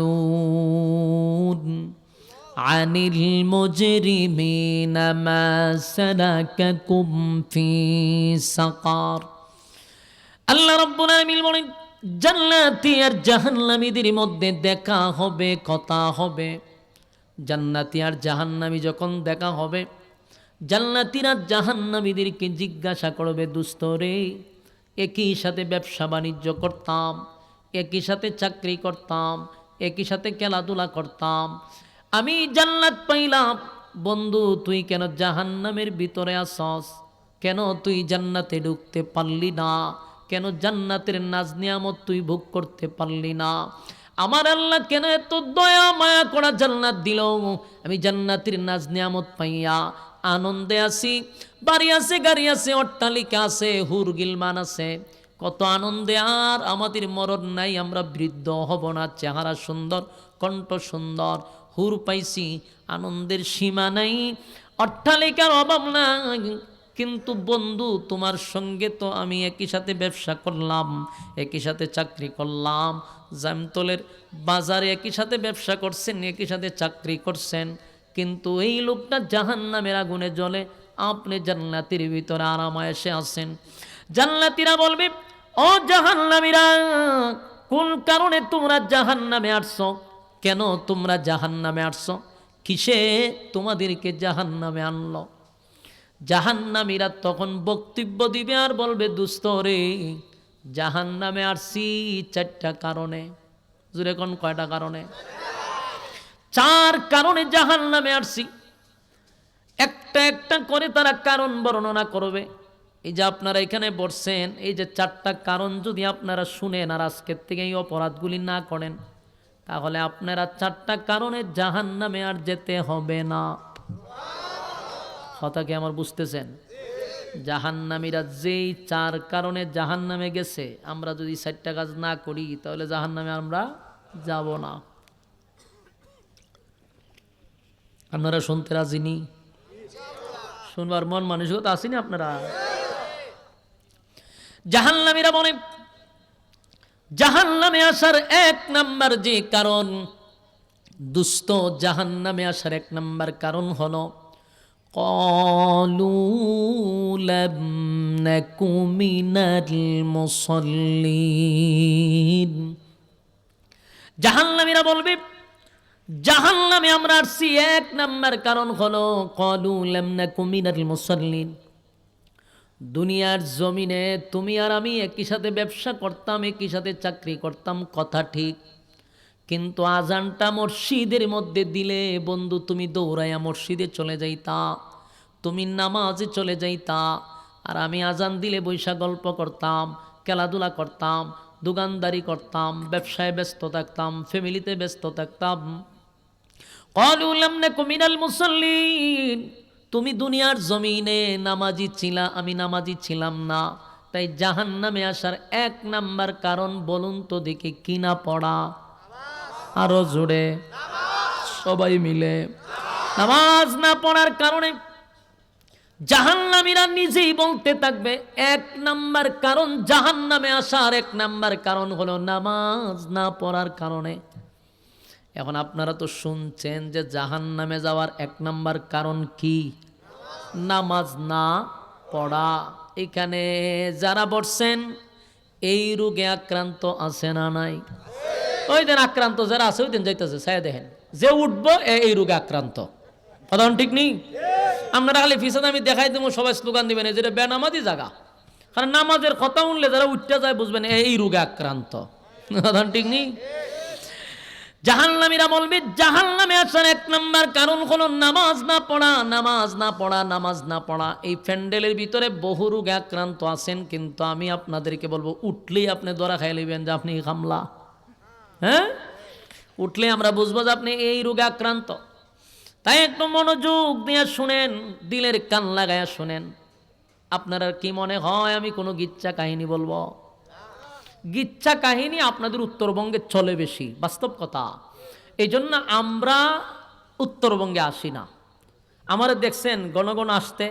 ইয়াতাসাআলুন আনিল মুজরিমিনা মা সালাকাকুম ফি সাকার। আল্লাহ রাব্বুল আলামিন বলেন জান্নাতি আর জাহান্নামীদের মধ্যে দেখা হবে, কথা হবে। জান্নাতি আর জাহান্নামী যখন দেখা হবে, জান্নাতীরা জাহান্নামীদেরকে জিজ্ঞাসা করবে দোস্ত রে, একই সাথে ব্যবসা বাণিজ্য করতাম, একই সাথে চাকরি করতাম, একই সাথে খেলাধুলা করতাম, আমি জান্নাত পাইলাম, বন্ধু তুই কেন জাহান্নামের ভিতরে আসস? কেন তুই জান্নাতে ঢুকতে পারলি না? কেন জান্নাতের নাজ নিয়ামত তুই ভোগ করতে পারলি না? আমার আল্লাহ কেন এত দয়া মায়া করা জান্নাত দিল? আমি জান্নাতের নাজ নিয়ামত পাইয়া আনন্দে আছি, বাড়ি আছে, গাড়ি আছে, অট্টালিকা আছে, হুর গিলমান আছে, কত আনন্দে। আর আমাদের মরণ নাই, আমরা বৃদ্ধ হব না, চেহারা সুন্দর, কণ্ঠ সুন্দর, হুর পাইছি, আনন্দের সীমা নাই, অট্টালিকার অভাব নাই। কিন্তু বন্ধু তোমার সঙ্গে তো আমি একই সাথে ব্যবসা করলাম, একই সাথে চাকরি করলাম, জামতলের বাজারে একই সাথে ব্যবসা করছেন, একই সাথে চাকরি করছেন, কিন্তু এই লোকটা জাহান্নামের আগুনে জ্বলে, আপনি জান্নাতের ভিতরে আরামায়েশে আছেন। জান্নাতীরা বলবে ও জাহান্নামীরা, কোন কারণে তোমরা জাহান্নামে আসছো? কেন তোমরা জাহান্নামে আসছো? কিসে তোমাদেরকে জাহান্নামে আনলো? জাহান্নামীরা তখন বক্তব্য দিবে আর বলবে দোস্ত রে, জাহান্নামে আসছি 4টা কারণে। জুড়ে কোন কয়টা কারণে? 4 কারণে জাহান্নামে আসছি। একটা একটা করে তারা কারণ বর্ণনা করবে। এই যে আপনারা এখানে বসছেন, এই যে 4টা কারণ যদি আপনারা শুনেন আর আজকের থেকে এই অপরাধগুলি না করেন, তাহলে আপনারা 4টা কারণে জাহান্নামে আর যেতে হবে না। কথা কি আমার বুঝতেছেন? জাহান্নামীরা যেই 4 কারণে জাহান্নামে গেছে, আমরা যদি 4টা কাজ না করি তাহলে জাহান্নামে আমরা যাব না। আপনারা শুনতে রাজিনি? শুনবার মন মানসিকতা আসেনি আপনারা? জাহান্নামীরা বলে জাহান্নামে আসার 1 নাম্বার যে কারণ, দুস্থ জাহান্নামে আসার 1 নাম্বার কারণ হলো ক্বালু লাম নাকু মিনাল মুসাল্লিন। জাহান্নামীরা বলবে জাহান্নামে আমরা আসছি 1 নাম্বার কারণ হলো ক্বালু লাম নাকু মিনাল মুসাল্লিন। দুনিয়ার জমিনে তুমি আর আমি একই সাথে ব্যবসা করতাম, একই সাথে চাকরি করতাম, কথা ঠিক, কিন্তু আজানটা মসজিদের মধ্যে দিলে বন্ধু তুমি দৌড়াইয়া মসজিদে চলে যাইতা, তুমি নামাজে চলে যাইতা, আর আমি আজান দিলে বৈশা গল্প করতাম, খেলাধুলা করতাম, দোকানদারি করতাম, ব্যবসায় ব্যস্ত থাকতাম, ফ্যামিলিতে ব্যস্ত থাকতাম। ক্বালু লাম নাকু মিনাল মুসাল্লিন। তুমি দুনিয়ার জমিনে নামাজি ছিলা, আমি নামাজি ছিলাম না, তাই জাহান্নামে আসার 1 নাম্বার কারণ বলুন তো দেখি কি না পড়া? আরো জোরে সবাই মিলে। নামাজ না পড়ার কারণে জাহান্নামীরা নিজেই বলতে থাকবে 1 নাম্বার কারণ জাহান্নামে আসার 1 নাম্বার কারণ হলো নামাজ না পড়ার কারণে। এখন আপনারা তো শুনছেন যে জাহান্নামে যাওয়ার 1 নাম্বার কারণ কি? নামাজ না পড়া। এখানে যারা বসছেন এই রোগে আক্রান্ত আছে না নাই? ওই দিন আক্রান্ত যারা আছে ওই দিন যাইতেছে, ছায়া দেখেন যে উঠবো এই রোগে আক্রান্ত। কথা ঠিক নেই? আপনারা খালি ফিসাদ আমি দেখাই দেবো, সবাই স্লোগান দিবেন যেটা বেনামাজি জায়গা, কারণ নামাজের কথা উঠলে যারা উঠতে যায় বুঝবেন এই রোগে আক্রান্ত। কথা ঠিক নেই? জাহান্নামীরা বলবে জাহান্নামে আসার এক নাম্বার কারণ হলো নামাজ না পড়া, নামাজ না পড়া, নামাজ না পড়া। এই প্যান্ডেলের ভিতরে বহু রোগে আক্রান্ত আছেন, কিন্তু আমি আপনাদেরকে বলবো উঠলেই আপনি ধরা খাই নেবেন যে আপনি হামলা। হ্যাঁ, উঠলে আমরা বুঝবো যে আপনি এই রোগে আক্রান্ত। তাই একটু মনোযোগ দিয়ে শুনেন, দিলের কান লাগায়া শুনেন। আপনারা কি মনে হয় আমি কোনো গিচ্ছা কাহিনী বলবো? গিচ্ছা কাহিনী আপনাদের উত্তরবঙ্গে চলে বেশি, বাস্তব কথা। এই জন্য আমরা উত্তরবঙ্গে আসি না। আমারে দেখছেন ঘন ঘন আসতে।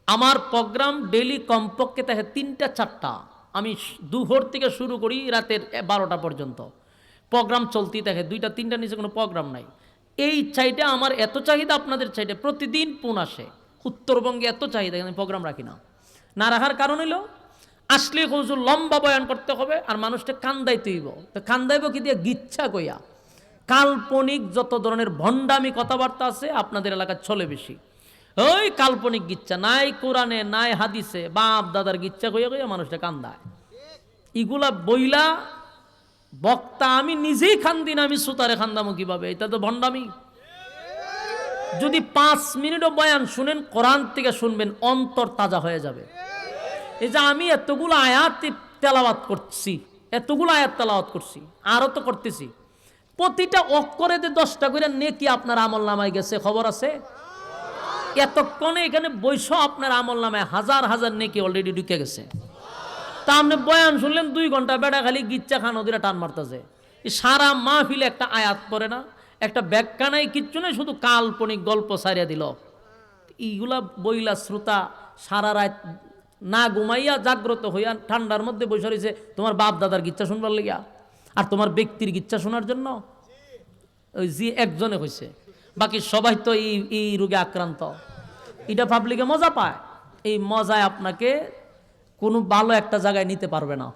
আমার প্রোগ্রাম ডেইলি কমপক্ষে থাকে 3টা 4টা। আমি দুপুর থেকে শুরু করি রাতের 12টা পর্যন্ত প্রোগ্রাম চলতেই থাকে। 2টা 3টা নিচে কোনো প্রোগ্রাম নাই। এই চাইটা আমার এত চাহিদা, আপনাদের চাইটা প্রতিদিন ফোন আসে। উত্তরবঙ্গে এত চাহিদা, আমি প্রোগ্রাম রাখি না। না রাখার কারণ হলো আসলে হুজুর লম্বা বয়ান করতে হবে আর মানুষটা কান্দাইতে হইব। তো কান্দাইব কি দিয়ে? গিচ্ছা কইয়া। কাল্পনিক যত ধরনের ভণ্ডামি কথাবার্তা আছে আপনাদের এলাকায় চলে বেশি। ওই কাল্পনিক গিচ্ছা, নাই কোরআনে নাই হাদিসে, বাপ দাদার গিচ্ছা কইয়া কইয়া মানুষটা কান্দায়। এগুলা বইলা বক্তা আমি নিজেই খান্দি না, আমি সুতারে খান্দামো কিভাবে? এটা তো ভণ্ডামি। যদি 5 মিনিটও বয়ান শুনেন, কোরআন থেকে শুনবেন, অন্তর তাজা হয়ে যাবে। এই যে আমি এতগুলো আয়াত তেলাওয়াত করছি, এতগুলো আয়াত তেলাওয়াত করছি, আরও তো করতেছি, প্রতিটা অক্ষরে যে 10টা করে নেকি আপনার আমল নামায় গেছে, খবর আছে? এতক্ষণে এখানে বৈশ আপনার আমল নামায় হাজার হাজার নেকি অলরেডি ঢুকে গেছে। তা আপনি বয়ান শুনলেন 2 ঘন্টা, বেটা খালি গিচ্ছা খানো দিলে টান মারতেছে। সারা মাহফিলে একটা আয়াত পড়ে না, একটা ব্যাখ্যা নাই, কিচ্ছু নাই, শুধু কাল্পনিক গল্প সারিয়া দিল। এইগুলা বইলা শ্রোতা সারা রাত না ঘুমাইয়া জাগ্রত হইয়া ঠান্ডার মধ্যে বসে রয়েছে তোমার বাপ দাদার গিচ্ছা শুনবার লাগিয়া আর তোমার ব্যক্তির গিচ্ছা শোনার জন্য। ওই যে একজনে হয়েছে, বাকি সবাই তো এই রোগে আক্রান্ত। এটা পাবলিকে মজা পায়, এই মজায় আপনাকে কোনো ভালো একটা জায়গায় নিতে পারবে না।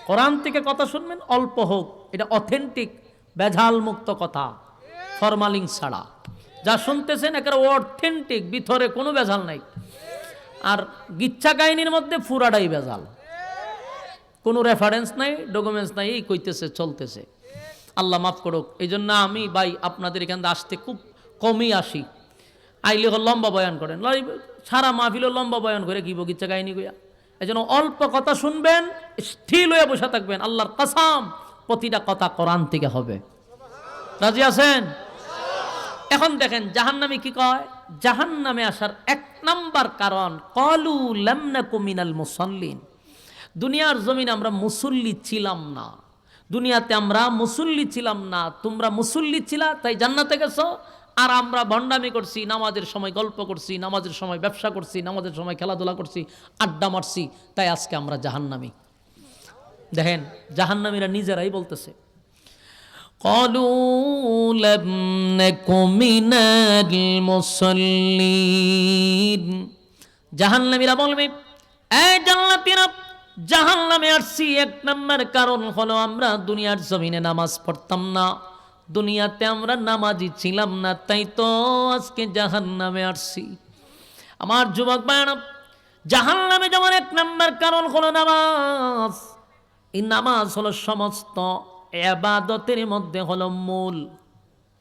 কোরআন থেকে কথা শুনবেন, অল্প হোক, এটা অথেন্টিক বেঝাল মুক্ত কথা, ফরমালিং ছাড়া যা শুনতেছেন একেবারে অথেন্টিক, ভিতরে কোনো বেঝাল নাই। আর গিচ্ছা কাহিনীর মধ্যে পুরাটাই বেজাল, কোনো রেফারেন্স নাই, ডকুমেন্টস নাই, এই কইতেছে চলতেছে। আল্লাহ মাফ করুক। এই জন্য আমি ভাই আপনাদের এখান থেকে আসতে খুব কমই আসি। আইলে লম্বা বয়ান করেন, সারা মাহফিলও লম্বা বয়ান করে কি গিচ্ছা কাহিনী কইয়া। এই জন্য অল্প কথা শুনবেন, স্থির হয়ে বসে থাকবেন। আল্লাহর কসম প্রতিটা কথা কোরআন থেকে হবে। রাজি আছেন? এখন দেখেন জাহান্নামী কি কয়। জাহান্নামে আসার 1 নাম্বার কারণ ক্বালু লাম নাকু মিনাল মুসাল্লিন। দুনিয়ার জমিনে আমরা মুসল্লি ছিলাম না, দুনিয়াতে আমরা মুসল্লি ছিলাম না। তোমরা মুসল্লি ছিলা তাই জান্নাতে গেছো, আর আমরা ভণ্ডামি করছি, নামাজের সময় গল্প করছি, নামাজের সময় ব্যবসা করছি, নামাজের সময় খেলাধুলা করছি, আড্ডা মারছি, তাই আজকে আমরা জাহান্নামী। দেখেন জাহান্নামীরা নিজেরাই বলতেছে ক্বালু লাম নাকু মিনাল মুসাল্লিন। জাহান্নামীরা বলবে এই জান্নাতীরা, জাহান্নামে আসছি 1 নাম্বার কারণ হলো আমরা দুনিয়ার জমিনে নামাজ পড়তাম না, দুনিয়াতে আমরা নামাজি ছিলাম না, তাই তো আজকে জাহান্নামে আসছি। আমার যুবক ভাইরা, জাহান্নামে যাওয়ার 1 নাম্বার কারণ হলো নামাজ। এই নামাজ হলো সমস্ত ইবাদতের মধ্যে হলো মূল,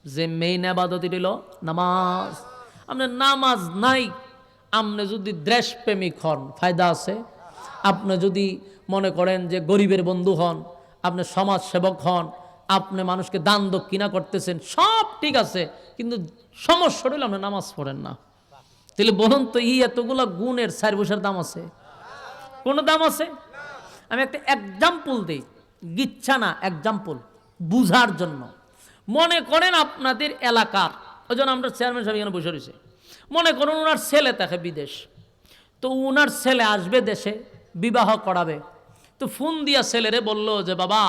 যে মেইন ইবাদত হলো নামাজ। আপনার নামাজ নাই, আপনি যদি দেশপ্রেমিক হন ফায়দা আছে। আপনি যদি মনে করেন যে গরিবের বন্ধু হন, আপনি সমাজ সেবক হন, আপনি মানুষকে দান দক্ষিণা করতেছেন, সব ঠিক আছে, কিন্তু সমস্যা হইল আপনি নামাজ পড়েন না। তাহলে বলুন তো এতগুলো গুণের 4 পয়সার দাম আছে? কোনো দাম আছে? আমি একটা এক্সাম্পল দিই, গিচ্ছা না, এক্সাম্পল বুঝার জন্য। মনে করেন আপনাদের এলাকার, ওই জন্য আমরা চেয়ারম্যান সাহেব এখানে বসে রয়েছে, মনে করুন ওনার ছেলে থাকে বিদেশ, তো ওনার ছেলে আসবে দেশে, বিবাহ করাবে। তো ফোন দিয়া ছেলেরে বলল যে বাবা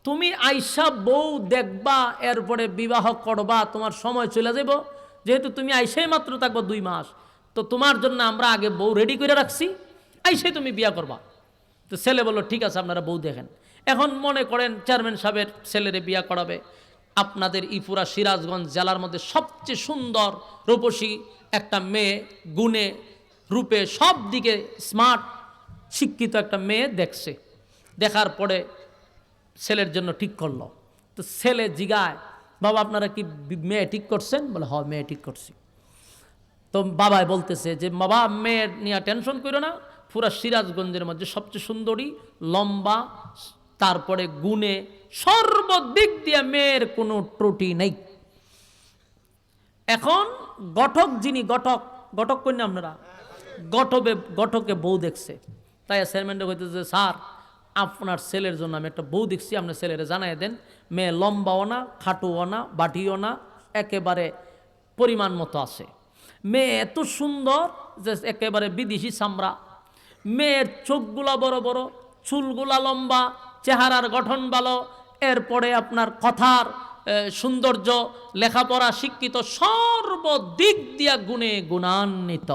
তুমি আইসা বউ দেখবা, এরপরে বিবাহ করবা, তোমার সময় চলে যাব, যেহেতু তুমি আইসাই মাত্র থাকবো 2 মাস, তো তোমার জন্য আমরা আগে বউ রেডি করে রাখছি, আইসাই তুমি বিয়া করবা। তো ছেলে বলল ঠিক আছে আপনারা বউ দেখেন। এখন মনে করেন চেয়ারম্যান সাহেবের ছেলেরে বিয়া করাবে। আপনাদের এই পুরা সিরাজগঞ্জ জেলার মধ্যে সবচেয়ে সুন্দর রূপসী একটা মেয়ে, গুণে রূপে সব দিকে স্মার্ট শিক্ষিত একটা মেয়ে দেখছে। দেখার পরে ছেলের জন্য ঠিক করলো, তো ছেলে জিগায়, বাবা আপনারা কি মেয়ে ঠিক করছেন? বলে হ, মেয়ে ঠিক করছি। তো বাবাই বলতেছে যে বাবা মেয়ের নিয়ে টেনশন করো না, পুরা সিরাজগঞ্জের মধ্যে সবচেয়ে সুন্দরী, লম্বা, তারপরে গুণে সর্বদিক দিয়ে মেয়ের কোনো ত্রুটি নেই। এখন গঠক যিনি, গঠক কন্যা আপনারা, গঠকে বউ দেখছে, তাই চেয়ারম্যানটা কইতেছে স্যার আপনার ছেলের জন্য আমি একটা বউ দেখছি, আপনার ছেলেরা জানাই দেন। মেয়ে লম্বাও না, খাটোও না, বাটিও না, একেবারে পরিমাণ মতো আছে। মেয়ে এত সুন্দর যে একেবারে বিদেশি চামড়া, মেয়ের চোখগুলা বড় বড়, চুলগুলা লম্বা, চেহারার গঠন ভালো, এরপরে আপনার কথার সৌন্দর্য, লেখাপড়া শিক্ষিত, সর্বদিক দিয়া গুণে গুণান্বিত।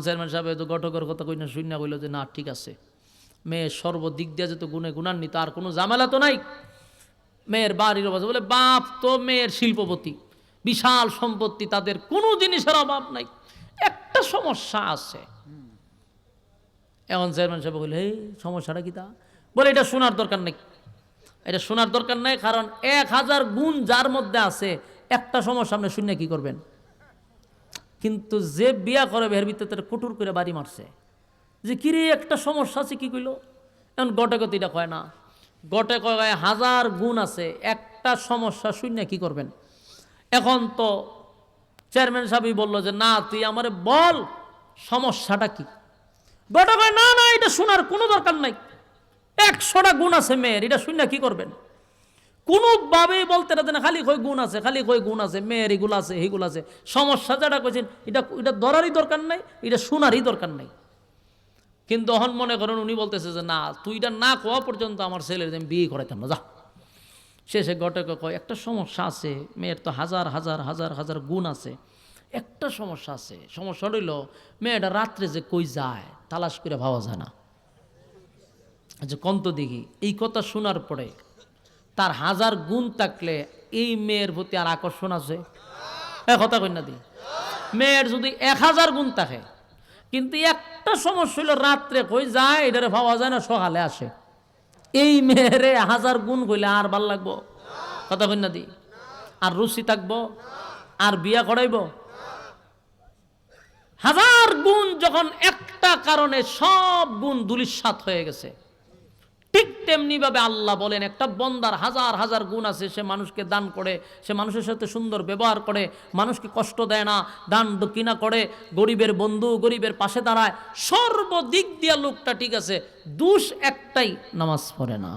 চেয়ারম্যান সাহেব তো ঘটকের কথা কই না, শূন্য কইল যে না ঠিক আছে, মেয়ে সর্বদিক দিয়া যেত গুণে গুণান্বিত, আর কোনো ঝামেলা তো নাই। মেয়ের বাড়ির অবস্থা, বলে বাপ তো মেয়ের শিল্পপতি, বিশাল সম্পত্তি, তাদের কোনো জিনিসের অভাব নাই, একটা সমস্যা আছে। এখন চেয়ারম্যান সাহেব বলল এই সমস্যাটা কি? তা বলে এটা শোনার দরকার নেই, এটা শোনার দরকার নেই, কারণ 1000 গুণ যার মধ্যে আছে, একটা সমস্যা আপনি শুনে কি করবেন? কিন্তু যে বিয়া করে এর ভিতরে তার কুটুর করে বাড়ি মারছে যে কিরে একটা সমস্যা আছে, কি কইল? এখন গটে কয় না, গটে কয় 1000 গুণ আছে, একটা সমস্যা শুনে কি করবেন? এখন তো চেয়ারম্যান সাহেবই বলল যে না তুই আমারে বল সমস্যাটা কি। গটে কয় না না, এটা শোনার কোনো দরকার নাই, 100টা গুণ আছে মেয়ের, এটা শুনে কি করবেন? কোনোভাবেই বলতে না, খালি কই গুণ আছে, খালি কই গুণ আছে, মেয়ের এগুলো আছে এইগুলো আছে, সমস্যা যেটা কইছেন এটা ধরারই দরকার নাই, এটা শোনারই দরকার নাই। কিন্তু অহন মনে করেন উনি বলতেছে যে না তুই এটা না কোয়া পর্যন্ত আমার ছেলের আমি বিয়ে করাইতাম না, যা। শেষে ঘটকে কয় একটা সমস্যা আছে, মেয়ের তো হাজার হাজার হাজার হাজার গুণ আছে, একটা সমস্যা আছে, সমস্যা রইল মেয়েটা রাত্রে যে কই যায় তালাশ করে ভাবা যায় না। আচ্ছা কন্ত দেখি, এই কথা শোনার পরে তার 1000 গুণ থাকলে এই মেয়ের প্রতি আর আকর্ষণ আছে? কথা কই না দি, মেয়ের যদি 1000 গুণ থাকে, কিন্তু একটা সমস্যা হইল রাত্রে কই যায় এটারে ভাবা যায় না, সকালে আসে, এই মেয়েরে 1000 গুণ কইলে আর ভাল লাগবো? কথা কই না দি, আর রুচি থাকবো? আর বিয়া করাইব? 1000 গুণ যখন একটা কারণে সব গুণ ধূলিসাৎ হয়ে গেছে, ঠিক তেমনি ভাবে আল্লাহ বলেন একটা বন্দার হাজার হাজার গুণ আছে, সে মানুষকে দান করে, সে মানুষের সাথে সুন্দর ব্যবহার করে, মানুষকে কষ্ট দেয় না, দান দক্ষিণা করে, গরিবের বন্ধু, গরিবের পাশে দাঁড়ায়, সর্বদিক দিয়া লোকটা ঠিক আছে, দোষ একটাই, নামাজ পড়ে না।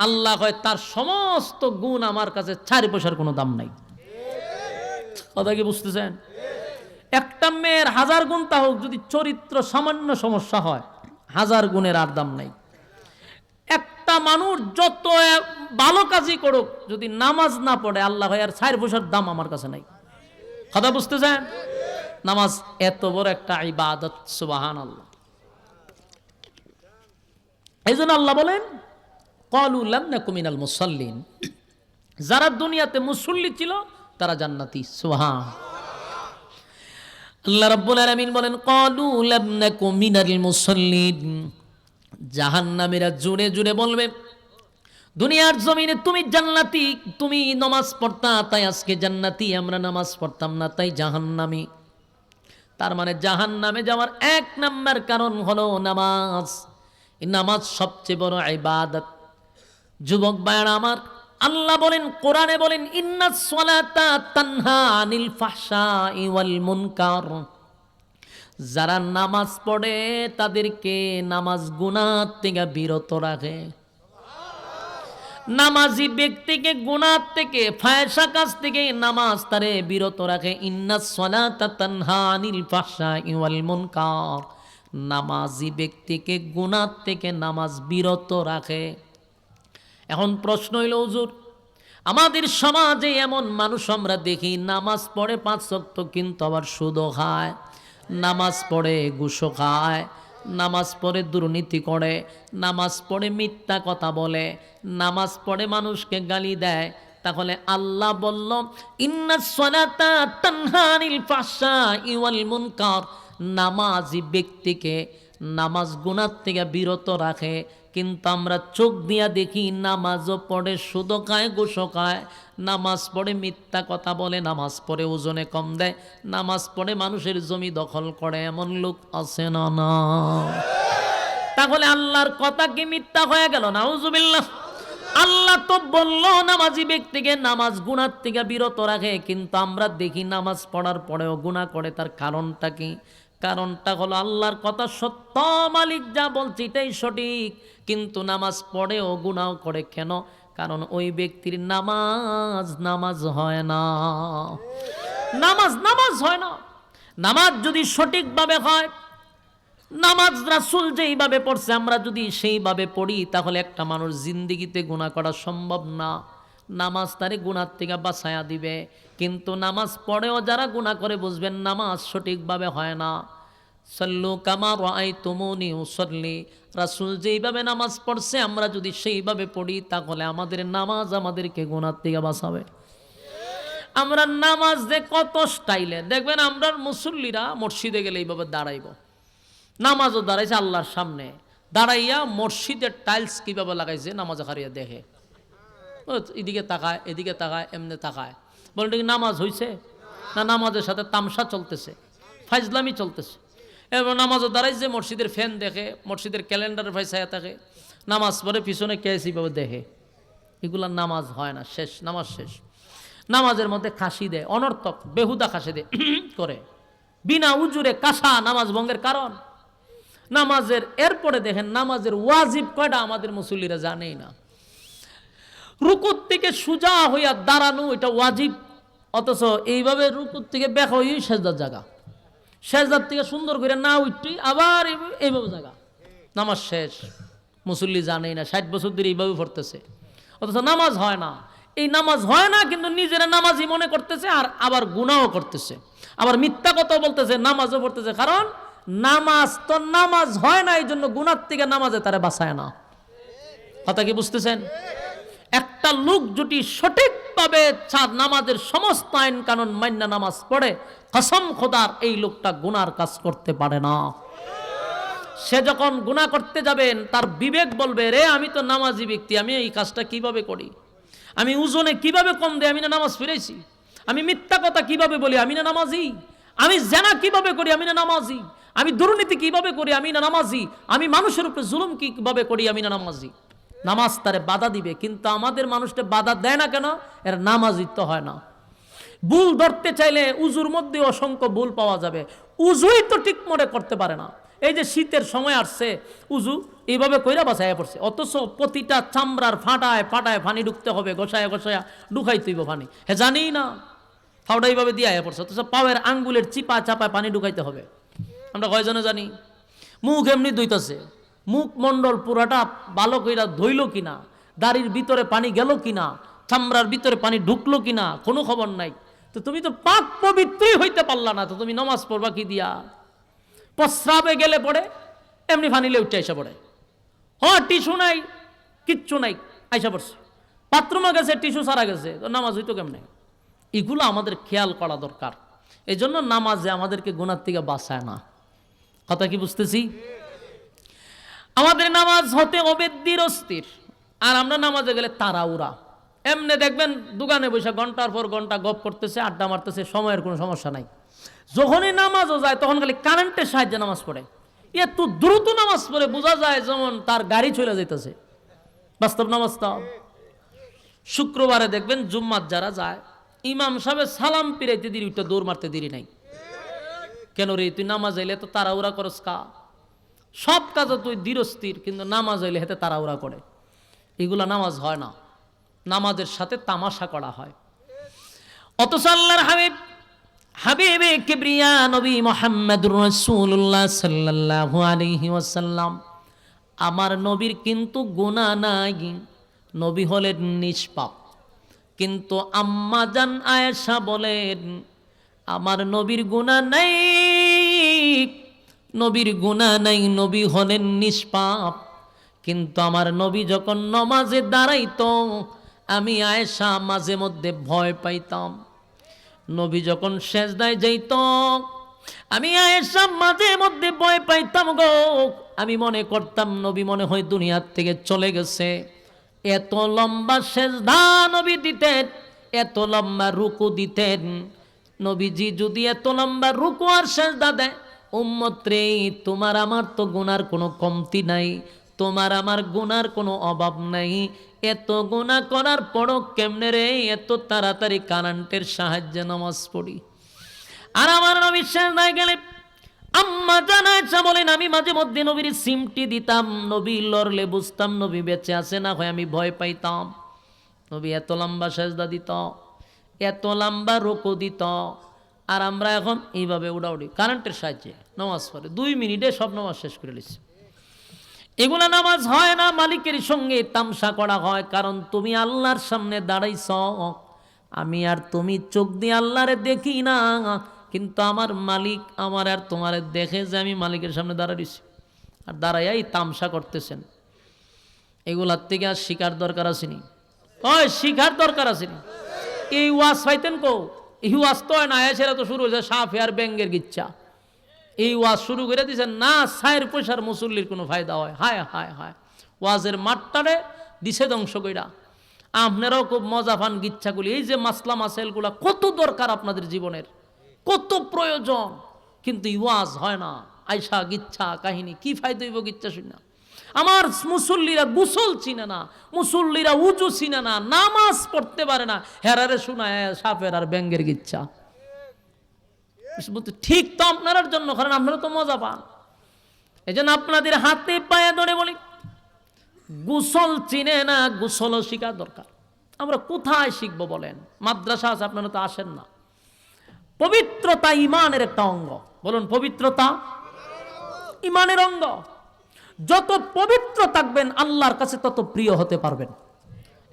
আল্লাহ কয় তার সমস্ত গুণ আমার কাছে 4 পয়সার কোনো দাম নাই। কথা কি বুঝতেছেন? একটা মেয়ের 1000 গুণ তা হোক, যদি চরিত্র সামান্য সমস্যা হয় 1000 গুণের আর দাম নাই। একটা মানুষ যত ভালো কাজই করুক, যদি নামাজ না পড়ে আল্লাহ আর 4 পয়সার দাম আমার কাছে নাই। কথা বুঝতেছেন? নামাজ এত বড় একটা ইবাদত, সুবহানাল্লাহ। এই জন্য আল্লাহ বলেন ক্বালু লাম নাকু মিনাল মুসাল্লিন, যারা দুনিয়াতে মুসল্লি ছিল তারা জান্নাতি। সুবহান আল্লাহ রাব্বুল আলামিন বলেন ক্বালু লাম নাকু মিনাল মুসাল্লিন, জাহান্নামীরা জুড়ে জুড়ে বলবে দুনিয়ার জমিনে তুমি জান্নাতি, তুমি নামাজ পড়তা তাই আজকে জান্নাতি, আমরা নামাজ পড়তাম না তাই জাহান্নামী। তার মানে জাহান্নামে যাওয়ার 1 নাম্বার কারণ হলো নামাজ। এই নামাজ সবচেয়ে বড় ইবাদত। যুবক ভাইরা আমার, আল্লাহ বলেন কোরআনে বলেন ইন্নাস সালাতা তানহা আনিল ফাহশাই ওয়াল মুনকার, যারা নামাজ পড়ে তাদেরকে নামাজ গুনাহ থেকে বিরত রাখে। নামাজি ব্যক্তিকে গুনাহ থেকে, ফায়সা কাজ থেকে নামাজ তারে বিরত রাখে। ইন্নাস সালাতা তানহা আনিল ফাহশাই ওয়াল মুনকার, নামাজি ব্যক্তিকে গুনাহ থেকে নামাজ বিরত রাখে। এখন প্রশ্ন হইল হুজুর, আমাদের সমাজে এমন মানুষ আমরা দেখি নামাজ পড়ে 5 ওয়াক্ত কিন্তু আবার সুদও খায়, নামাজ পড়ে ঘুষও খায়, নামাজ পড়ে দুর্নীতি করে, নামাজ পড়ে মিথ্যা কথা বলে, নামাজ পড়ে মানুষকে গালি দেয়। তাহলে আল্লাহ বলল ইন্নাস সালাতা তানহা আনিল ফাহশাই ওয়াল মুনকার, নামাজি ব্যক্তিকে নামাজ গুনাহ থেকে বিরত রাখে। কিন্তু আমরা চোখ দিয়া দেখি নামাজও পড়ে, সুদও খায়, ঘুষও খায়, নামাজ পড়ে মিথ্যা কথা বলে, নামাজ পড়ে ওজনে কম দেয়, নামাজ পড়ে মানুষের জমি দখল করে, এমন লোক আছে না? না। তাহলে আল্লাহর কথা কি মিথ্যা হয়ে গেল? নাউজুবিল্লাহ। আল্লাহ তো বলল নামাজি ব্যক্তিকে নামাজ গুনাহ থেকে বিরত রাখে, কিন্তু আমরা দেখি নামাজ পড়ার পরেও গুনাহ করে। তার কারণটা কি? কারণটা হলো আল্লাহর কথা সত্য, মালিক যা বলছে এটাই সঠিক, কিন্তু নামাজ পড়েও গুনাহ করে। কেন? কারণ ওই ব্যক্তির নামাজ হয় না। নামাজ হয় না। নামাজ যদি সঠিকভাবে হয়, নামাজ রাসূল যেইভাবে পড়ছে আমরা যদি সেইভাবে পড়ি, তাহলে একটা মানুষ জিন্দেগিতে গুনাহ করা সম্ভব না। নামাজ তারে গুনাহ থেকে বাঁচায়া দিবে। কিন্তু নামাজ পড়েও যারা গুনাহ করে, বুঝবেন নামাজ সঠিকভাবে হয় না। সাল্লু কামা রাআইতুমুনি উসাল্লি, রাসূল যেইভাবে নামাজ পড়ছে আমরা যদি সেইভাবে পড়ি, তাহলে আমাদের নামাজ আমাদেরকে গুনাহ থেকে বাঁচাবে। আমরা নামাজ যে কত স্টাইলে দেখবেন, আমরা মুসল্লিরা মসজিদে গেলে এইভাবে দাঁড়াইব, নামাজও দাঁড়াইছে আল্লাহর সামনে, দাঁড়াইয়া মসজিদের টাইলস কীভাবে লাগাইছে নামাজ হারিয়ে দেখে, এদিকে তাকায়, এদিকে তাকায়, এমনি তাকায়, বলতে কি নামাজ হইছে? না, নামাজের সাথে তামসা চলতেছে, ফাইজলামি চলতেছে। এবার নামাজও দাঁড়াইছে, মসজিদের ফ্যান দেখে, মসজিদের ক্যালেন্ডারের ফাইসায়া থাকে, নামাজ পড়ে পিছনে কেসিভাবে দেখে। এগুলা নামাজ হয় না, শেষ, নামাজ শেষ। নামাজের মধ্যে খাসি দেয়, অনর্থক বেহুদা খাসি দেয় করে, বিনা উজুরে কাশা, নামাজ ভঙ্গের কারণ। নামাজের এরপরে দেখেন নামাজের ওয়াজিব কয়টা আমাদের মুসল্লিরা জানেই না। রুকুর থেকে সোজা হইয়া দাঁড়ানো এটা ওয়াজিব, অথচ এইভাবে রুকুর থেকে বের হই সেজদার জায়গা, সেজদার থেকে সুন্দর করে না উঠি আবার এইভাবে জায়গা, নামাজ শেষ। মুসল্লি জানেই না, 60 বছর ধরে এইভাবে পড়তেছে, অথচ নামাজ হয় না। এই নামাজ হয় না, কিন্তু নিজেরা নামাজি মনে করতেছে, আর আবার গুনাহও করতেছে, আবার মিথ্যা কথা বলতেছে, নামাজও পড়তেছে। কারণ নামাজ তো নামাজ হয় না, এই জন্য গুনাহ থেকে নামাজে তারা বাঁচায় না। কথা কি বুঝতেছেন? একটা লোক যদি সঠিকভাবে নামাজের সমস্ত আইন কানুন মান্য নামাজ পড়ে, কসম খোদার এই লোকটা গুনার কাজ করতে পারে না। সে যখন গুনাহ করতে যাবেন, তার বিবেক বলবে, রে আমি তো নামাজি ব্যক্তি, আমি এই কাজটা কিভাবে করি, আমি ওজনে কিভাবে কম দেয়, আমি না নামাজ ফিরেছি, আমি মিথ্যা কথা কিভাবে বলি, আমি না নামাজি, আমি জেনা কিভাবে করি, আমি না নামাজি, আমি দুর্নীতি কিভাবে করি, আমি না নামাজি, আমি মানুষের উপরে জুলুম কিভাবে করি, আমি না নামাজি। নামাজ তারে বাধা দিবে, কিন্তু আমাদের মানুষটা বাধা দেয় না কেন? এর নামাজি তো হয় না। ভুল ধরতে চাইলে উজুর মধ্যে অসংখ্য ভুল পাওয়া যাবে, উজুই তো ঠিক মনে করতে পারে না। এই যে শীতের সময় আসছে, উজু এইভাবে কইরা বাসায় পড়ছে, অথচ প্রতিটা চামড়ার ফাটায় ফাটায় পানি ঢুকতে হবে, গোসায়া গোসায়া ঢুকাই তুইব পানি, হে জানি না, ফাউডা এইভাবে দিয়ে পড়ছে, অথচ পাওয়ের আঙ্গুলের চিপা চাপায় পানি ঢুকাইতে হবে। আমরা কয়জনে জানি? মুখ এমনি ধুইতেছে, মুখ মণ্ডল পুরাটা ভালো কইরা ধইল কিনা, দাড়ির ভিতরে পানি গেল কিনা, চামড়ার ভিতরে পানি ঢুকলো কিনা, কোনো খবর নাই। তো তুমি তো পাক পবিত্রই হইতে পারলা না, তো তুমি নামাজ পড়বা কি দিয়া? প্রস্রাবে গেলে পড়ে এমনি ফানিলে উঠে আইসা পড়ে, হ্যাঁ টিস্যু নাই, কিচ্ছু নাই, আইসা পড়ছে, বাথরুমে গেছে, টিস্যু সারা গেছে, তো নামাজ হইতো কেমনে? এগুলো আমাদের খেয়াল করা দরকার। এই জন্য নামাজে আমাদেরকে গুনাহ থেকে বাঁচায় না। কথা কি বুঝতেছি? আমাদের নামাজ হতে হবে ধীর স্থির, আর আমরা নামাজে গেলে তাড়াহুড়া। এমনি দেখবেন দোকানে বসে ঘন্টার পর ঘন্টা গপ করতেছে, আড্ডা মারতেছে, সময়ের কোনো সমস্যা নাই। যখনই নামাজও যায় তখন খালি কারেন্টের সাহায্যে নামাজ পড়ে, এত দ্রুত নামাজ পড়ে বোঝা যায় যেমন তার গাড়ি চলে যেতেছে। বাস্তব নামাজ তো শুক্রবারে দেখবেন জুম্মাত যারা যায়, ইমাম সাহেব সালাম পিরাইতে দেরি, ওইটা দৌড় মারতে দেরি নাই। কেন রে, তুই নামাজ আইলে তো তাড়াহুড়া করস কা? সব কাজে তুই ধীরস্থির, কিন্তু নামাজ আইলে হেতে তাড়াহুড়া করে, এগুলা নামাজ হয় না। নামাজের সাথে তামাশা করা হয়। অথচ আল্লাহর হাবিবে কিবরিয়া নবী মুহাম্মদুর রাসূলুল্লাহ সাল্লাল্লাহু আলাইহি ওয়াসাল্লাম, আমার নবীর কিন্তু গুনাহ নাই, নবী হলেন নিষ্পাপ। কিন্তু আম্মা জান আয়েশা বলেন, আমার নবীর গুনাহ নাই, নবীর গুনাহ নাই, নবী হলেন নিষ্পাপ। কিন্তু আমার নবী যখন নামাজে দাঁড়াইতো, আমি আয়েশা মাঝে মধ্যে ভয় পাইতাম। নবী যখন সেজদায় যাইত, আমি আয়েশা মাঝে মধ্যে ভয় পাইতাম গো। আমি মনে করতাম নবী মনে হয় দুনিয়ার থেকে চলে গেছে। এত লম্বা সেজদা নবী দিতেন, এত লম্বা রুকু দিতেন। নবীজি যদি এত লম্বা রুকু আর সেজদা দেয়, উম্মত রে তোমার আমার তো গুনার কোনো কমতি নাই, তোমার আমার গুনার কোনো অভাব নাই। এত গুনাহ করার পরও কেমনে রে এত তাড়াতাড়ি কারেন্টের সাহায্যে নামাজ পড়ি। আর আমার নবী সেজদায় গেলে আম্মা জানাইছা বলেন আমি মাঝে মধ্যে নবীর সিমটি দিতাম, নবী লড়লে বুঝতাম নবী বেঁচে আছে না হয় আমি ভয় পাইতাম। নবী এত লম্বা সেজদা দিত, এত লম্বা রুকু দিত। আর আমরা এখন এইভাবে উড়াউড়ি কারেন্টের সাহায্যে নামাজ পড়ে 2 মিনিটে সব নামাজ শেষ করে নিচ্ছি। এগুলা নামাজ হয় না, মালিকের সঙ্গে তামসা করা হয়। কারণ তুমি আল্লাহর সামনে দাঁড়াইছ, আমি আর তুমি চোখ দিয়ে আল্লাহরে দেখি না, কিন্তু আমার মালিক আমার আর তোমার দেখে যে আমি মালিকের সামনে দাঁড়াইছি। আর দাঁড়াইয়াই তামসা করতেছেন। এগুলার থেকে আর শিকার দরকার আসেনি, ওই শিকার দরকার আসেনি। এই ওয়াজ পাইতেন কো? এই ওয়াজ তো না এসেরা তো শুরু হয়েছে সাফে আর ব্যাঙ্গের গিচ্ছা। এই ওয়াজ শুরু করে দিয়েছেন না, 4 পয়সার মুসল্লির কোনো ফায়দা হয়? হায় হায় হায়, ওয়াজের মাঠটারে দিছে ধ্বংস কইরা। আপনারাও খুব মজা পান গিচ্ছাগুলি। এই যে মাসলা মাসাইলগুলা কত দরকার আপনাদের জীবনের, কত প্রয়োজন, কিন্তু ওয়াজ হয় না। আয়সা গিচ্ছা কাহিনী, কি ফায়দা হইব গিচ্ছা শুনে? আমার মুসল্লিরা গোসল চিনে না, মুসল্লিরা উজু চিনে না, নামাজ পড়তে পারে না, হেরারে শোনায় সাপের আর ব্যাঙ্গের গিচ্ছা। ঠিক তো আপনার জন্য, কারণ আপনারা তো মজা পান। এই জন্য আপনাদের হাতে পায়ে ধরে বলি, গোসল চিনে না, গোসলও শিখা দরকার। আমরা কোথায় শিখবো বলেন? মাদ্রাসা আছে, আপনারা তো আসেন না। পবিত্রতা ইমানের একটা অঙ্গ। বলুন, পবিত্রতা ইমানের অঙ্গ। যত পবিত্র থাকবেন আল্লাহর কাছে তত প্রিয় হতে পারবেন।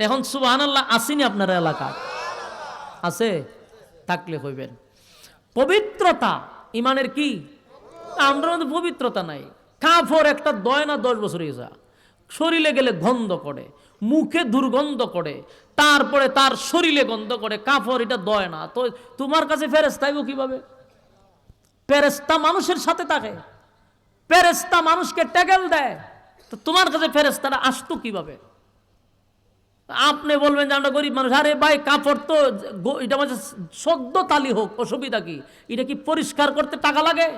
এখন সুবহানাল্লাহ আসেনি আপনার এলাকায়? আছে? থাকলে হইবেন। পবিত্রতা ইমানের কি? আমরা পবিত্রতা নাই। কাফর একটা 10 বছর হয়ে যায়, শরীরে গেলে গন্ধ করে, মুখে দুর্গন্ধ করে, তারপরে তার শরীরে গন্ধ করে। কাফর এটা দয় না, তো তোমার কাছে ফেরেশতা আইব কিভাবে? ফেরেশতা মানুষের সাথে থাকে, ফেরেশতা মানুষকে ট্যাগেল দেয়, তো তোমার কাছে ফেরেশতারা আসতো কিভাবে? আপনি বলবেন যে আমরা গরিব মানুষ। আরে ভাই, কাপড় তো এটা মানে সদ্য তালি হোক, অসুবিধা কি? এটা কি পরিষ্কার করতে টাকা লাগে?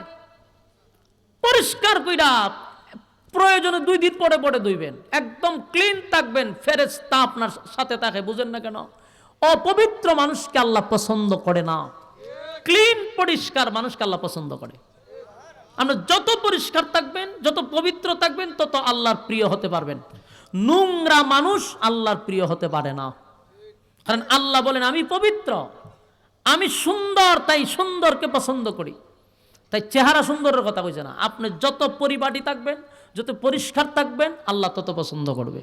পরিষ্কার কইরা প্রয়োজনে 2 দিন পরে পরে ধুইবেন, একদম ক্লিন থাকবেন। ফেরেশতা আপনার সাথে থাকে, বুঝেন না কেন? অপবিত্র মানুষকে আল্লাহ পছন্দ করে না, ক্লিন পরিষ্কার মানুষকে আল্লাহ পছন্দ করে। আমরা যত পরিষ্কার থাকবেন, যত পবিত্র থাকবেন, তত আল্লাহর প্রিয় হতে পারবেন। নোংরা মানুষ আল্লাহর প্রিয় হতে পারে না, কারণ আল্লাহ বলেন আমি পবিত্র, আমি সুন্দর, তাই সুন্দরকে পছন্দ করি। তাই চেহারা সুন্দরের কথা কইছে না, আপনি যত পরিপাটি থাকবেন, যত পরিষ্কার থাকবেন, আল্লাহ তত পছন্দ করবে।